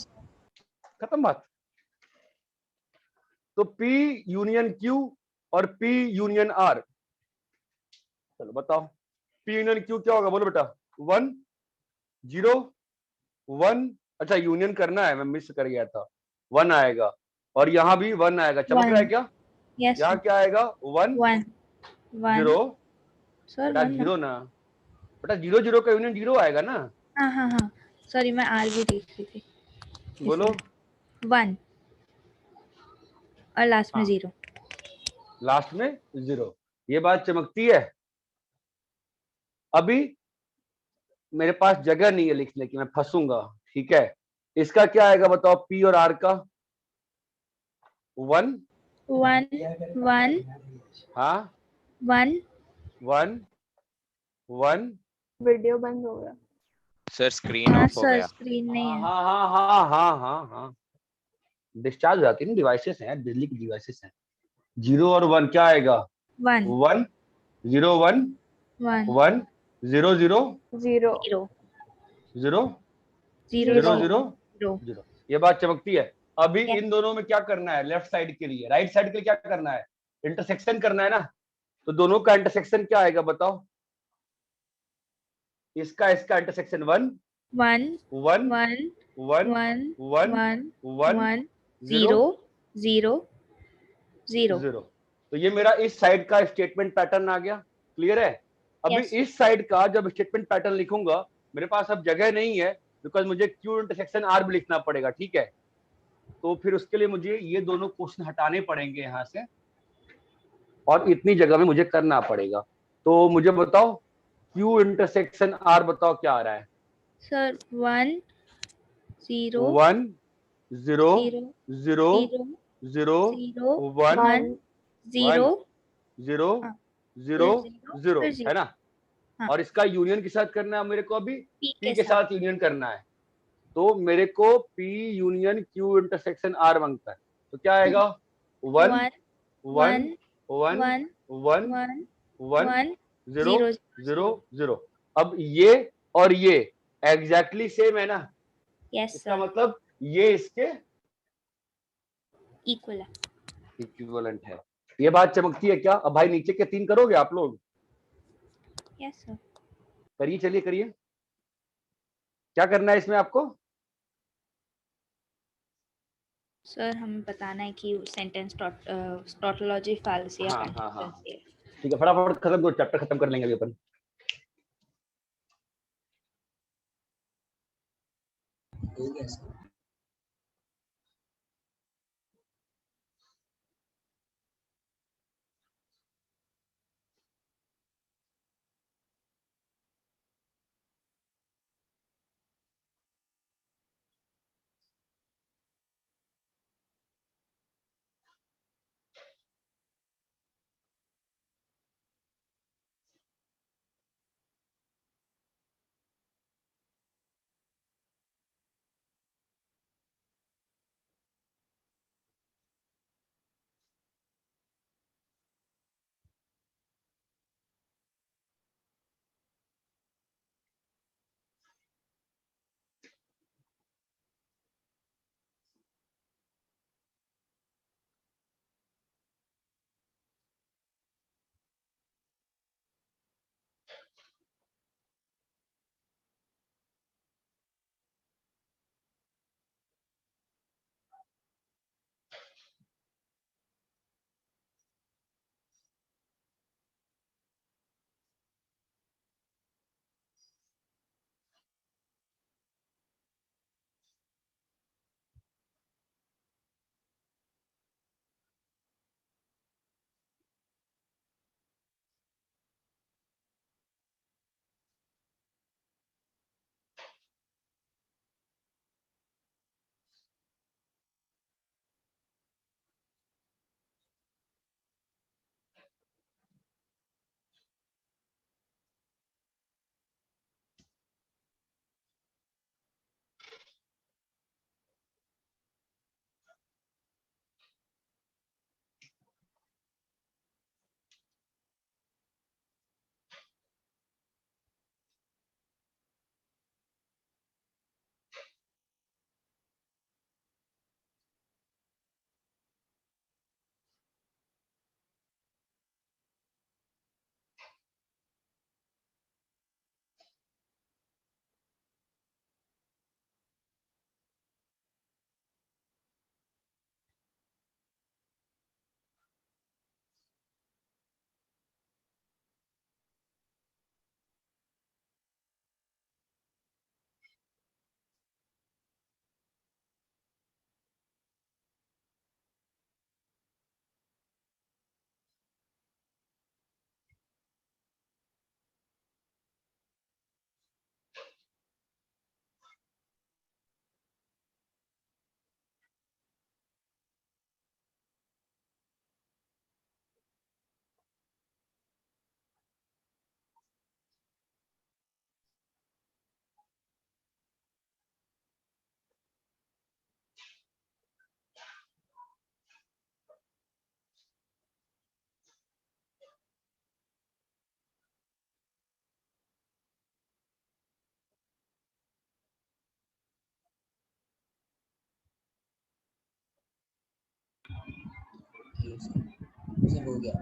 खत्म बात। तो P यूनियन Q और P यूनियन R, चलो बताओ P यूनियन Q क्या होगा बोलो बेटा? 1 0 1, अच्छा यूनियन करना है, मैं मिस कर गया था। 1 आएगा और यहाँ भी 1 आएगा, चमक रहा है क्या? यस यहाँ क्या आएगा? 1 1 0 सर बेटा 1 0 ना बेटा, 0 0 का यूनियन 0 आएगा ना। हाँ हाँ हाँ सॉरी मैं आर भी देख रही थी। बोलो 1 और लास्ट में हाँ। 0, लास्ट में 0, ये बात चमकती है। अभी मेरे पास जगह नहीं है लिखने की, मैं फंसूंगा, ठीक है। इसका क्या आएगा बताओ? P और R का 1 1 1 हाँ 1 1 1 वीडियो बंद हो गया। सर स्क्रीन हाँ ऑफ हो सर गया। स्क्रीन नहीं है। हाँ हाँ हाँ हाँ हाँ हाँ डिस्चार्ज हो जाती है ना, डिवाइसेस हैं, बिजली की डिवाइसेस हैं। 0 और 1 क्या आएगा? 1 1 0 1 1 1 0 0 0 0 0 0 0 0 0 0। ये बात चमकती है। अभी Yes. इन दोनों में क्या करना है? लेफ्ट साइड के लिए, राइट साइड के लिए क्या करना है? इंटरसेक्शन करना है ना। तो दोनों का इंटरसेक्शन क्या आएगा बताओ? इसका इंटरसेक्शन 1 1 1 1 1 1 1 1 1 1 0 0 0 0। तो ये मेरा इस साइड का स्टेटमेंट पैटर्न आ गया। क्लियर है? अभी Yes. इस साइड का जब स्टेटमेंट पैटर्न लिखूंगा, मेरे पास अब जगह नहीं है, बिकॉज मुझे क्यू इंटरसेक्शन आर भी लिखना पड़ेगा। ठीक है, तो फिर उसके लिए मुझे ये दोनों क्वेश्चन हटाने पड़ेंगे यहाँ से, और इतनी जगह में मुझे करना पड़ेगा। तो मुझे बताओ क्यू इंटरसेक्शन आर बताओ क्या आ रहा है? सर 1 0 1 0 0 0 0 0 0 1 1 0 0 हाँ, 0 फिर 0 फिर है zero, ना? हाँ। और इसका यूनियन के साथ करना है मेरे को, अभी P पी के साथ यूनियन करना है। तो मेरे को P union Q intersection R मांगता है। तो क्या आएगा? 1 1 1 1 1 1 1 1 1 1 0 0 0 0। अब ये और ये एग्जैक्टली सेम है ना? यस इसका सर मतलब ये इसके इक्वल है। इक्विवेलेंट है। ये बात चमकती है क्या? अब भाई नीचे के 3 करोगे आप लोग? यस सर करिए, चलिए करिए। क्या करना है इसमें आपको? सर हमें बताना है कि सेंटेंस टॉटोलॉजी फैलेसी या हाँ, कंसिस्टेंसी है। ठीक है, फटाफट खत्म करो, चैप्टर खत्म कर लेंगे अभी अपन। हो गया सर। सब हो गया।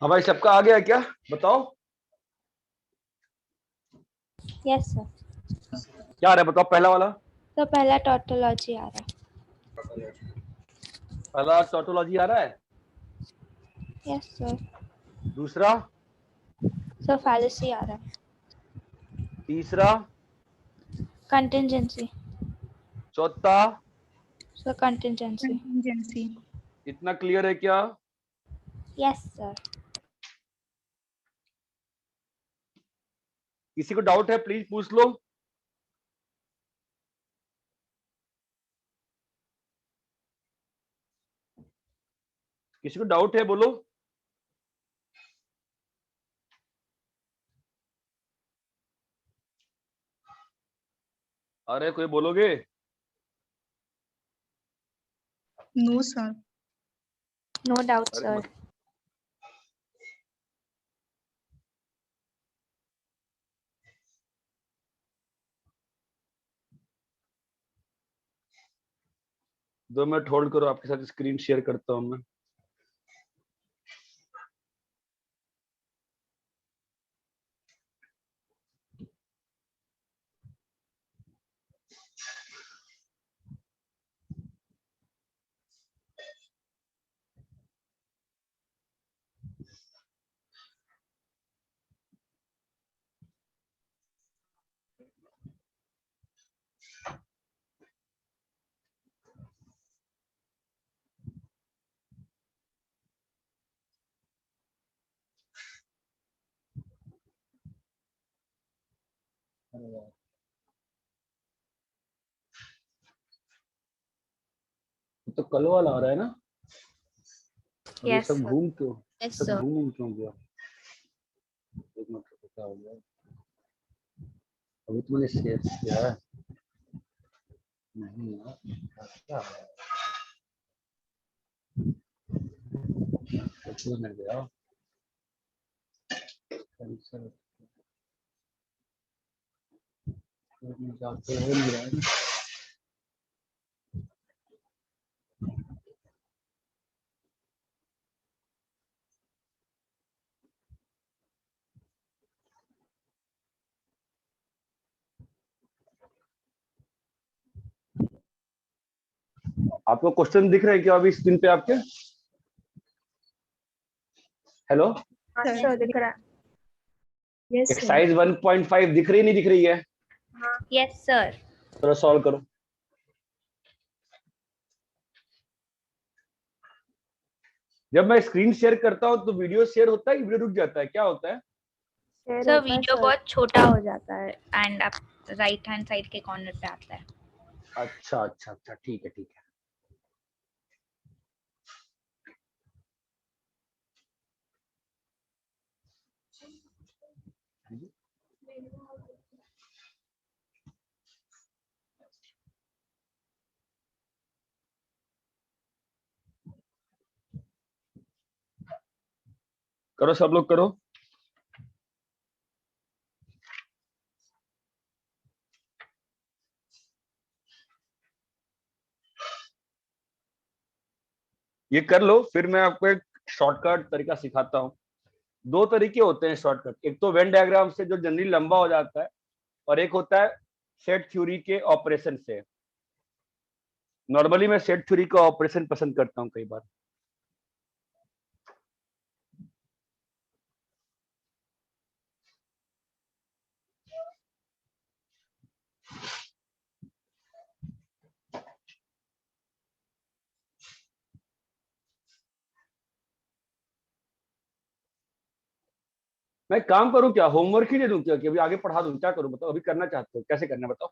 हाँ भाई, सबका आ गया क्या? बताओ यस सर। क्या आ रहा है, बताओ पहला वाला। तो पहला टोटोलॉजी आ रहा है। पहला टोटोलॉजी आ रहा है। Yes sir. दूसरा, सर फैलेसी आ रहा है। तीसरा, कंटिंजेंसी। चौथा। Sir contingency. कंटिंजेंसी। इतना क्लियर है क्या? Yes sir. किसी को डाउट है प्लीज पूछ लो। किसी को डाउट है बोलो। अरे कोई बोलोगे? No sir. नो डाउट अरे सर। मत- दो मिनट होल्ड करो, आपके साथ स्क्रीन शेयर करता हूं मैं। तो कल वाला आ रहा है ना? और ये यस सब सर। घूम क्यों, यस सब सर। घूम क्यों गया? एक मिनट रुको, क्या हो गया? अभी तो मैंने शेयर किया है। नहीं यार, क्या है? कुछ नहीं गया। कैंसिल जाके हो नहीं रहा है। आपको क्वेश्चन दिख रहे हैं क्या अभी स्क्रीन पे आपके? हेलो, हाँ सर दिख रहा है। Yes sir. एक्सरसाइज 1.5 दिख रही नहीं दिख रही है? Yes sir. थोड़ा सॉल्व करो। जब मैं स्क्रीन शेयर करता हूँ तो वीडियो शेयर होता है कि वीडियो रुक जाता है, क्या होता है? सर वीडियो बहुत छोटा हो जाता है एंड आप राइट हैंड साइड के कॉर्नर पे आता है। अच्छा अच्छा अच्छा, ठीक है ठीक है। करो सब लोग करो। ये कर लो, फिर मैं आपको एक शॉर्टकट तरीका सिखाता हूँ। दो तरीके होते हैं शॉर्टकट, एक तो वेन डायग्राम से जो जनरली लंबा हो जाता है, और एक होता है सेट थ्योरी के ऑपरेशन से। नॉर्मली मैं सेट थ्योरी का ऑपरेशन पसंद करता हूँ कई बार। मैं काम करूं क्या, होमवर्क ही दे दूं क्या कि अभी आगे पढ़ा दूं, क्या करूं बताओ? अभी करना चाहते हो, कैसे करना है बताओ?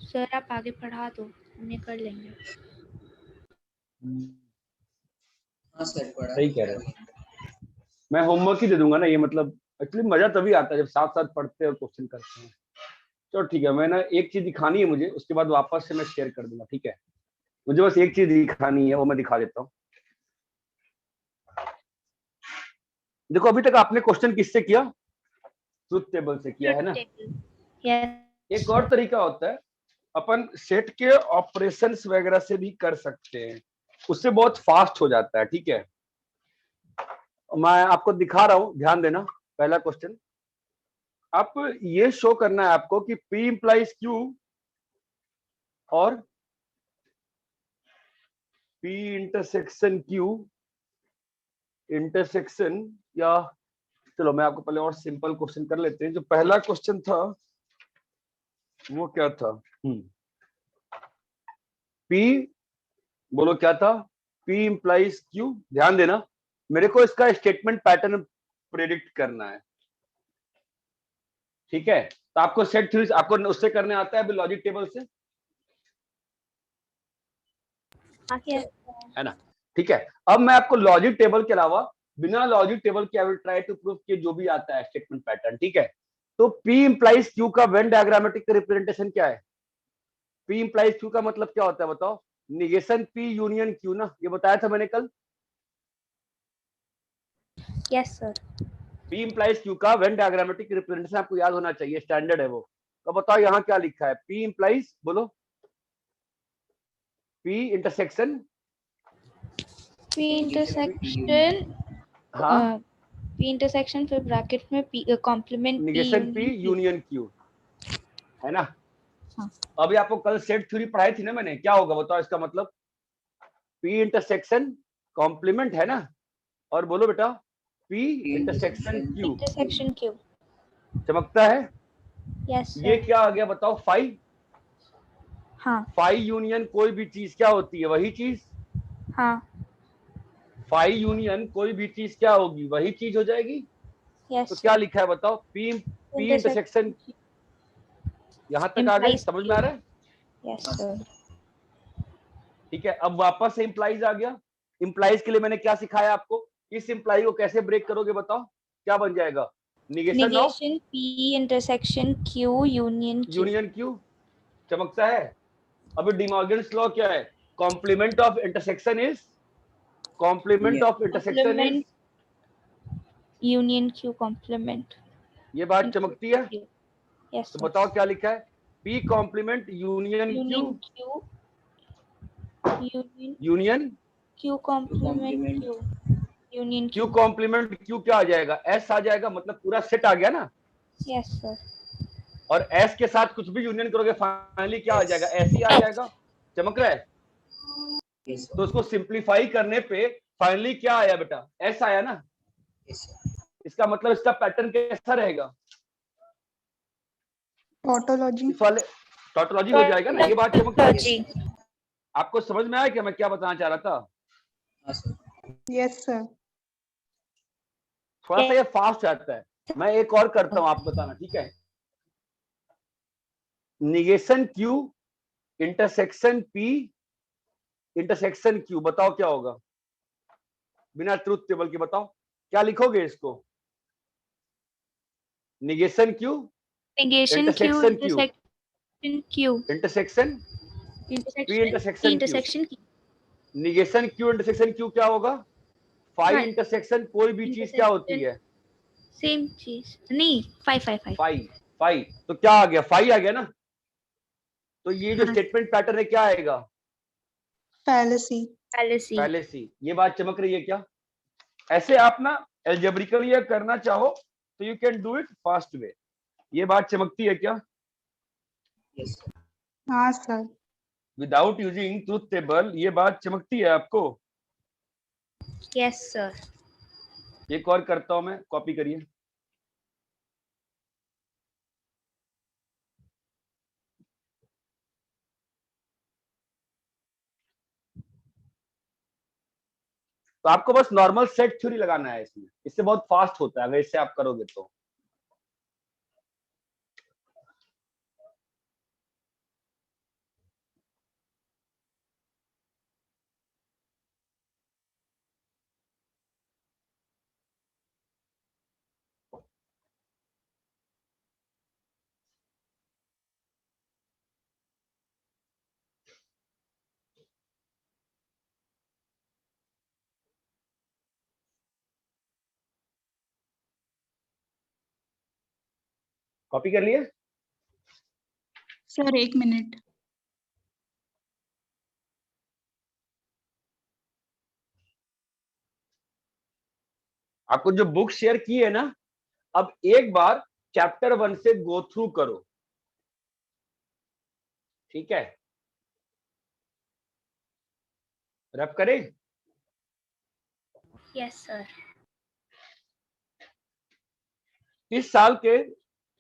सर आप आगे पढ़ा दो, हमने कर लेंगे। हाँ सर पढ़ा सही कह रहे हो, मैं होमवर्क ही दे दूंगा ना। ये मतलब एक्चुअली मजा तभी आता है जब साथ साथ पढ़ते हैं और क्वेश्चन करते हैं। चलो ठीक है, मैं ना एक चीज दिखानी है मुझे, उसके बाद वापस से मैं शेयर कर दूंगा, ठीक है? मुझे बस एक चीज दिखानी है, वो मैं दिखा देता हूँ। देखो, अभी तक आपने क्वेश्चन किससे किया? ट्रुथ टेबल से किया है ना? एक और तरीका होता है, अपन सेट के ऑपरेशंस वगैरह से भी कर सकते हैं। उससे बहुत फास्ट हो जाता है। ठीक है, मैं आपको दिखा रहा हूं, ध्यान देना। पहला क्वेश्चन, आप ये शो करना है आपको कि P इंप्लाइज Q और P इंटरसेक्शन Q इंटरसेक्शन, या चलो मैं आपको पहले और सिंपल क्वेश्चन कर लेते हैं। जो पहला क्वेश्चन था वो क्या था? P, बोलो क्या था? P implies Q। ध्यान देना, मेरे को इसका स्टेटमेंट पैटर्न प्रेडिक्ट करना है। ठीक है, तो आपको सेट थ्योरी आपको उससे करने आता है, अभी लॉजिक टेबल से, है ना? ठीक है, अब मैं आपको लॉजिक टेबल के अलावा बिना लॉजिक टेबल के I will try to prove कि जो भी आता है स्टेटमेंट पैटर्न। ठीक है, तो P इंप्लाइज Q का वेन डायग्रामेटिक रिप्रेजेंटेशन क्या है? P इंप्लाइज Q का मतलब क्या होता है बताओ? निगेशन P यूनियन Q ना, ये बताया था मैंने कल। Yes sir. P implies Q का वेन डायग्रामेटिक रिप्रेजेंटेशन आपको याद होना चाहिए, स्टैंडर्ड है वो। तो बताओ यहाँ क्या लिखा है? P इंप्लाइज, बोलो, P इंटरसेक्शन, P इंटरसेक्शन, हाँ, P इंटरसेक्शन फिर ब्रैकेट में P complement P negation P union Q, है ना? हाँ। अभी आपको कल सेट थ्योरी पढ़ाई थी ना मैंने, क्या होगा बताओ इसका मतलब? P इंटरसेक्शन कॉम्प्लीमेंट है ना, और बोलो बेटा P intersection Q intersection Q। चमकता है? यस ये सर। क्या आ गया बताओ? फाई। हाँ फाई यूनियन कोई भी चीज क्या होती है? वही चीज। हाँ। फाई यूनियन कोई भी चीज क्या होगी? वही चीज हो जाएगी। यस तो सर। क्या लिखा है बताओ? P इंटरसेक्शन, यहां तक आ गए? समझ में आ रहा है? Yes sir. ठीक है, अब वापस से इंप्लाइज आ गया। इंप्लाइज के लिए मैंने क्या सिखाया आपको? इस इंप्लाई को कैसे ब्रेक करोगे बताओ? क्या बन जाएगा? Negation of negation P intersection Q union Q। Union Q चमकता है। अभी डिमॉर्गन्स लॉ क्या है? Complement of intersection is, complement of intersection is, union Q complement. ये बात चमकती है? यस तो सर। बताओ क्या लिखा है? P complement union Q, union Q, union union Q complement Q, union Q Q। Complement Q क्या आ जाएगा? S आ जाएगा, मतलब पूरा सेट आ गया ना। Yes sir. और S के साथ कुछ भी यूनियन करोगे फाइनली क्या आ जाएगा? S ही आ जाएगा। चमक रहा है? Yes, sir. तो उसको सिंप्लीफाई करने पे फाइनली क्या आया बेटा? S आया ना। Yes, sir. इसका मतलब इसका पैटर्न कैसा रहेगा? टोटोलॉजी। इस वाले टॉटोलॉजी हो जाएगा ना। ये बात चमक रही है? जी। आपको समझ में आया कि मैं क्या बताना चाह रहा था? हाँ, sir. Yes sir. थोड़ा सा ये फास्ट आता है, मैं एक और करता हूं, आप बताना। ठीक है, negation Q intersection P intersection Q, बताओ क्या होगा? बिना ट्रूथ टेबल के बताओ क्या लिखोगे इसको? Negation Q negation Q intersection Q intersection Q intersection P intersection Q, intersection negation Q intersection Q क्या होगा? फाई इंटरसेक्शन कोई भी चीज क्या होती है? सेम चीज नहीं, 5 फाई। फाई तो क्या आ गया? फाई आ गया ना। तो ये जो हाँ। स्टेटमेंट पैटर्न है क्या आएगा? फैलेसी। फैलेसी। ये बात चमक रही है क्या? ऐसे आप ना एल्जेब्रिकली ये करना चाहो तो you can do it fast way. ये बात चमकती है क्या? Yes, sir. हाँ sir. Without using truth table ये बात चमकती है आपको? Yes sir. एक और करता हूं मैं, कॉपी करिए। तो आपको बस नॉर्मल सेट थ्योरी लगाना है इसमें, इससे बहुत फास्ट होता है अगर इससे आप करोगे तो। कॉपी कर लिए? Sir 1 minute. आपको जो बुक शेयर की है ना, अब एक बार चैप्टर 1 से गो थ्रू करो, ठीक है? रब करें? Yes sir. इस साल के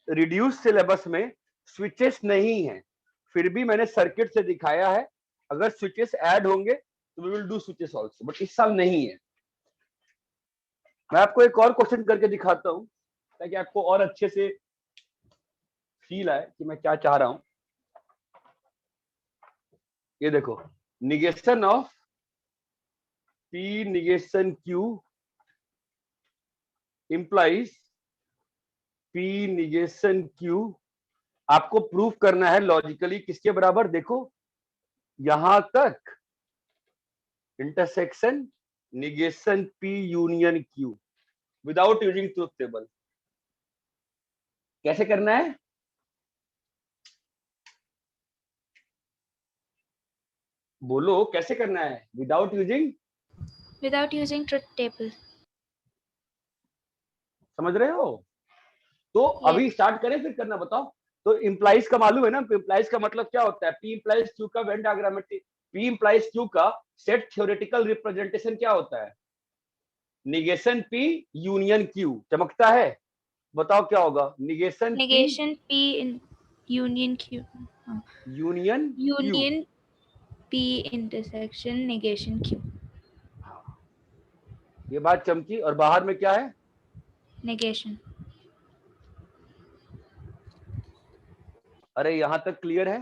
रिड्यूस सिलेबस में स्विचेस नहीं है, फिर भी मैंने सर्किट से दिखाया है। अगर स्विचेस ऐड होंगे तो we will do switches also, but इस साल नहीं है। मैं आपको एक और क्वेश्चन करके दिखाता हूं ताकि आपको और अच्छे से फील आए कि मैं क्या चाह रहा हूं। ये देखो, negation of P negation Q implies P negation Q। आपको प्रूफ करना है लॉजिकली किसके बराबर। देखो यहां तक intersection negation P union Q without using truth table. कैसे करना है? बोलो कैसे करना है without using? Without using truth table. समझ रहे हो? तो अभी स्टार्ट करें फिर करना, बताओ। तो इंप्लाइज का मालूम है ना, इंप्लाइज का मतलब क्या होता है? P इंप्लाइज Q का when diagrammatic, P implies Q का सेट थ्योरेटिकल रिप्रेजेंटेशन क्या होता है? Negation P union Q। चमकता है? बताओ क्या होगा? Negation P union Q union union P intersection negation Q। ये बात चमकी। और बाहर में क्या है? नेगेशन। अरे यहां तक क्लियर है?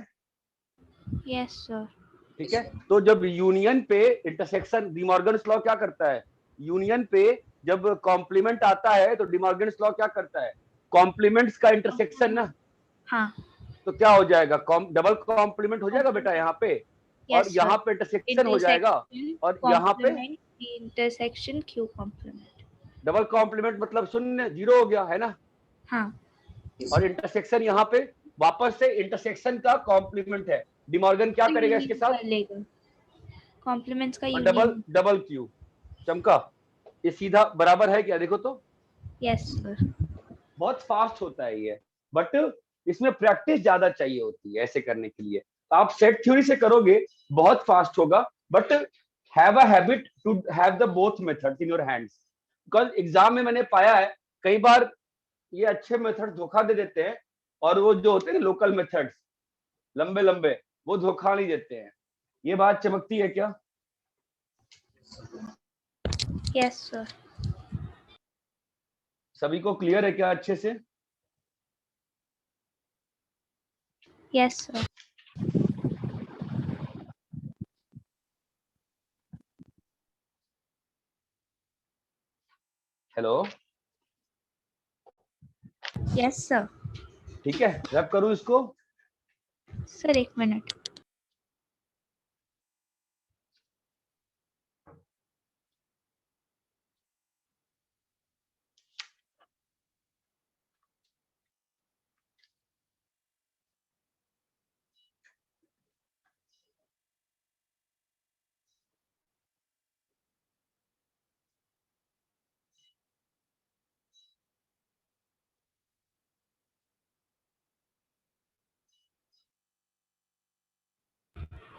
Yes sir. ठीक है। तो जब यूनियन पे इंटरसेक्शन, डिमॉर्गन्स लॉ क्या करता है? यूनियन पे जब कॉम्प्लीमेंट आता है तो डिमॉर्गन्स लॉ क्या करता है? कॉम्प्लीमेंट्स का इंटरसेक्शन ना। हाँ। तो क्या हो जाएगा? डबल कॉम्प्लीमेंट हो जाएगा बेटा यहाँ पे, और यस यहाँ सर। पे इंटरसेक्शन हो जाएगा, और यहाँ पे intersection Q complement. Double complement मतलब शून्य, जीरो हो गया है ना। हाँ। और इंटरसेक्शन यहाँ पे वापस से इंटरसेक्शन का कॉम्प्लीमेंट है। डिमॉर्गन क्या करेगा इसके साथ? कॉम्प्लीमेंट्स का डबल यूनियन। Double Q. चमका? ये सीधा बराबर है क्या? देखो तो। Yes sir. बहुत फास्ट होता है ये, बट इसमें प्रैक्टिस ज्यादा चाहिए होती है ऐसे करने के लिए। आप सेट थ्योरी से करोगे बहुत फास्ट होगा, but have a habit to have the both methods in your hands. Because exam में मैंने पाया है कई बार ये अच्छे मेथड धोखा दे देते हैं, और वो जो होते हैं लोकल मेथड्स लंबे लंबे, वो धोखा नहीं देते हैं। ये बात चमकती है क्या? Yes sir. सभी को क्लियर है क्या अच्छे से? Yes sir. Hello, yes sir. ठीक है, रब करूं इसको? सर एक मिनट।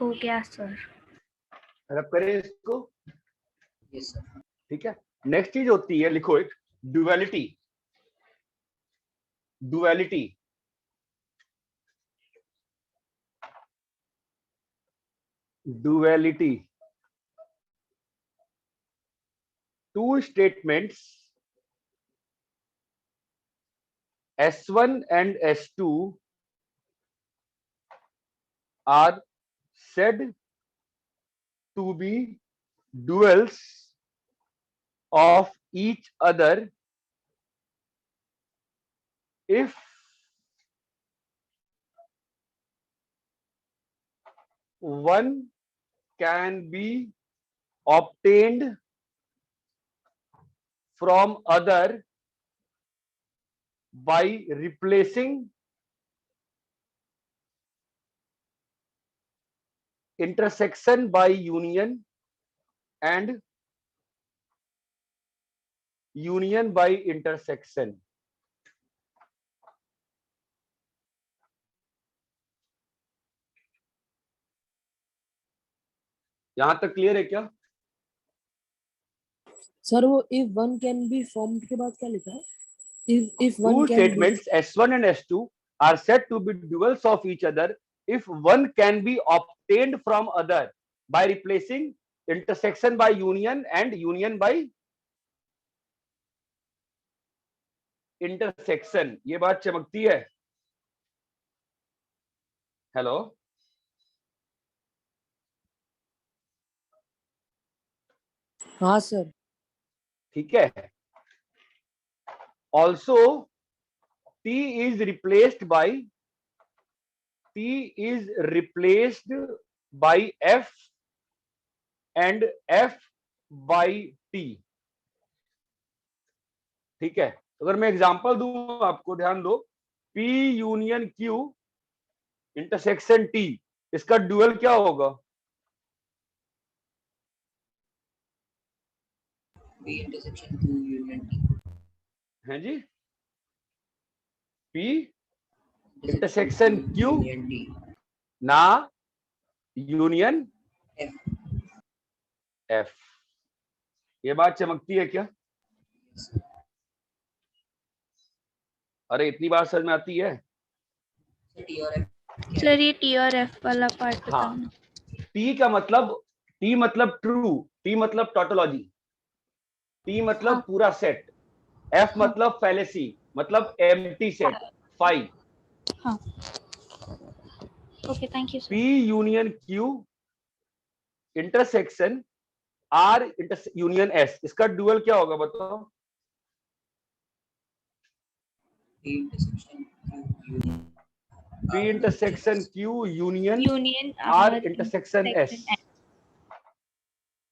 हो गया सर। रब करें इसको? Yes sir. ठीक है। नेक्स्ट चीज होती है, लिखो एक, duality. Duality duality two statements S1 and S2 are said to be duals of each other if one can be obtained from other by replacing intersection by union and union by intersection. यहां तक clear है क्या? Sir वो if one can be formed के बाद क्या लिखा है? if one Two can be statements S1 and S2 are said to be duals of each other if one can be obtained from other by replacing intersection by union and union by intersection। ये बात चमकती है? Hello, हाँ sir. ठीक है। Also T is replaced by F and F by T। ठीक है, अगर मैं एग्जांपल दूं आपको, ध्यान दो, P union Q intersection T, इसका ड्यूअल क्या होगा? P intersection Q union T। है जी, P intersection Q union T। ना यूनियन F। F। ये बात चमकती है क्या? अरे इतनी बात समझ में आती है? T और F। सर ये टी और एफ वाला पार्ट हाँ, बताना। T का मतलब, T मतलब ट्रू, T मतलब टोटोलॉजी, T मतलब हाँ। पूरा सेट, F मतलब फैलेसी, मतलब एम्प्टी सेट, फाई। हाँ, okay, thank you P sir. Union Q intersection R union S, इसका ड्यूअल क्या होगा बताओ? P intersection Q union P intersection Q union union R intersection S।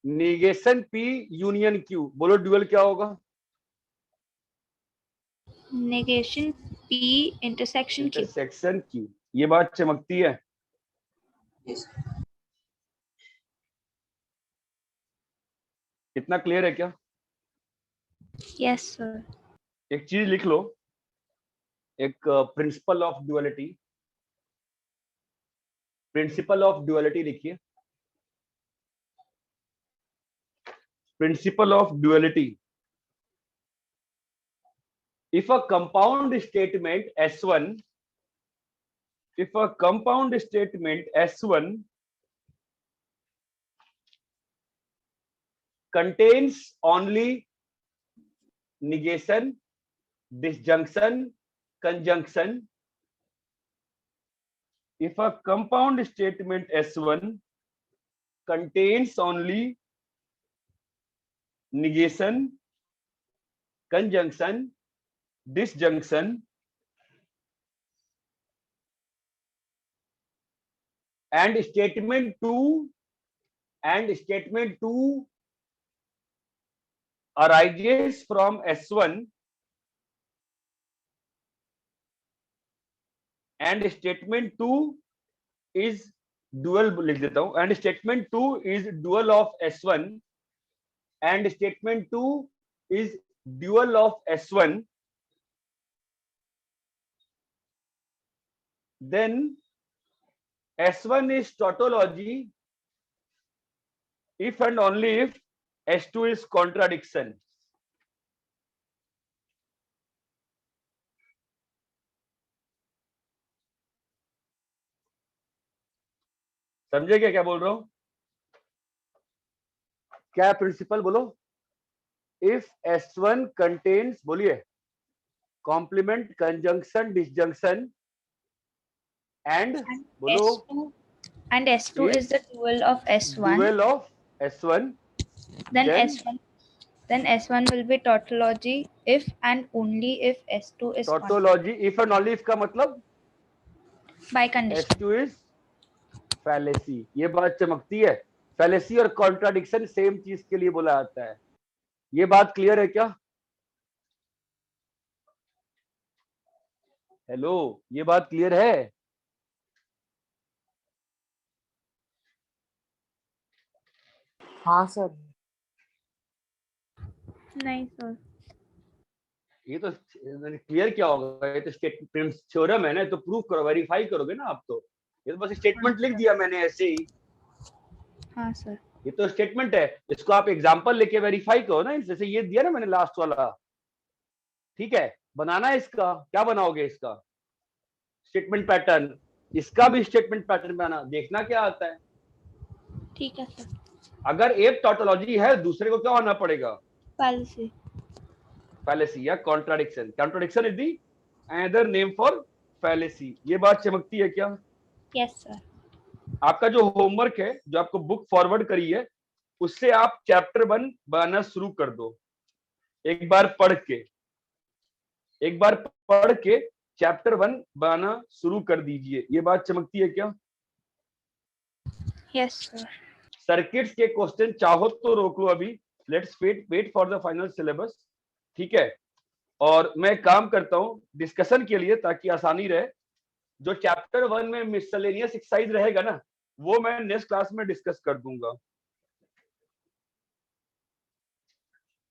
Negation P union Q, बोलो dual क्या होगा? Negation P intersection Q. Intersection Q। ये बात चमकती है? yes। इतना क्लियर है क्या? Yes sir. एक चीज लिख लो, एक principle of duality, principle of duality लिखिए, principle of duality. If a compound statement S1, if a compound statement S1 contains only negation, disjunction, conjunction, if a compound statement S1 contains only negation, conjunction, disjunction, and statement 2 arises from S1 and statement 2 is dual, लिख देता हूं, and statement 2 is dual of S1 and statement 2 is dual of S1, then S1 is tautology if and only if S2 is contradiction। समझे क्या बोल रहा हूं? क्या principal बोलो? इफ S1 कंटेन्स, बोलिए, कॉम्प्लीमेंट, कंजंक्शन, डिसजंक्शन एंड बोलो S2 and S2 is the dual of S1. dual of S1, Then then S1 will be tautology if and only if S2 is tautology if and only if का मतलब by condition. S2 is fallacy। ये बात चमकती है? fallacy और contradiction same चीज के लिए बोला जाता है। ये बात क्लियर है क्या? हेलो, ये बात क्लियर है? हाँ सर। नहीं सर। ये तो क्लियर क्या होगा, ये तो स्टेटमेंट थ्योरम है ना, तो प्रूव करो, वेरीफाई करोगे ना आप। तो ये तो बस स्टेटमेंट लिख दिया मैंने ऐसे ही। हाँ सर। ये तो स्टेटमेंट है, इसको आप एग्जांपल लेके वेरीफाई करो ना। जैसे ये दिया ना मैंने लास्ट वाला, ठीक है, बनाना है इसका, क्या बनाओगे इसका स्टेटमेंट पैटर्न, इसका भी स्टेटमेंट पैटर्न बनाना, देखना क्या आता है। ठीक है सर। अगर एक टॉटोलॉजी है, दूसरे को क्या होना पड़ेगा, fallacy। fallacy या contradiction. Contradiction is the another name for fallacy। ये बात चमकती है क्या? Yes sir. आपका जो होमवर्क है, जो आपको बुक फॉरवर्ड करी है, उससे आप चैप्टर 1 बनाना शुरू कर दो। एक बार पढ़ के चैप्टर 1 बनाना शुरू कर दीजिए। ये बात चमकती है क्या? Yes sir. सर्किट्स के क्वेश्चन चाहो तो रोक लो अभी, let's wait for the final syllabus, ठीक है। और मैं काम करता हूं डिस्कशन के लिए, ताकि आसानी रहे। जो चैप्टर 1 में मिसलेनियस एक्सरसाइज रहेगा ना, वो मैं नेक्स्ट क्लास में डिस्कस कर दूंगा।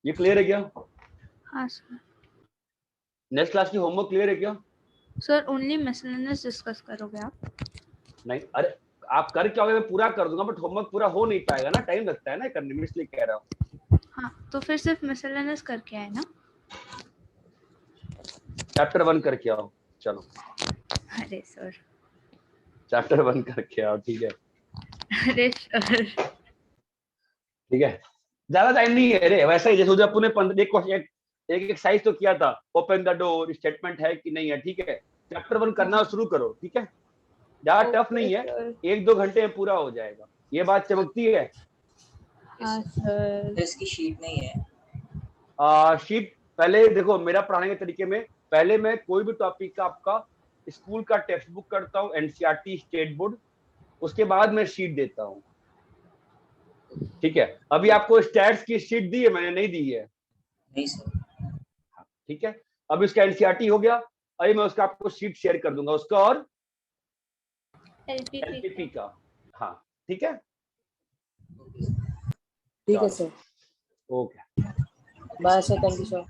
ये क्लियर है क्या? हाँ सर। नेक्स्ट क्लास की होमवर्क क्लियर है क्या? सर ओनली मिसलेनियस डिस्कस करोगे आप? नहीं, अरे आप कर क्या होगे, मैं पूरा कर दूंगा, बट होमवर्क पूरा हो नहीं पाएगा ना, टाइम लगता है ना करने में, इसलिए कह रहा हूँ। हाँ तो फिर सिर्फ मिसलेनियस करके आए ना? चैप्टर 1 करके आओ, चलो अरे सर। चैप्टर 1 करके आओ, ठीक है। अरे सर। ठीक है, ज्यादा टाइम नहीं है रे, वैसे ही जैसे अपने 15 एक एक्सरसाइज तो किया था, ओपन द डोर, स्टेटमेंट है कि नहीं है, ठीक है। चैप्टर 1 करना शुरू करो, ठीक है, ज्यादा टफ नहीं है, 1-2 घंटे में पूरा हो जाएगा। ये बात चमकती है। हाँ सर। इसकी शीट नहीं है। शीट पहले देखो, मेरा पढ़ाने के तरीके में पहले मैं कोई भी टॉपिक का आपका स्कूल का टेक्स्ट बुक करता हूँ, एनसीईआरटी, स्टेट बोर्ड, उसके बाद मैं शीट देता हूँ, ठीक है। अभी आपको स्टैट्स की शीट दी है मैंने, नहीं दी है? नहीं सर। ठीक है, अब इसका एनसीईआरटी हो गया, अभी मैं उसका आपको शीट शेयर कर दूंगा, उसका और एलपीपी का। हाँ ठीक है, ठीक है sir. Okay, bye sir, thank you sir.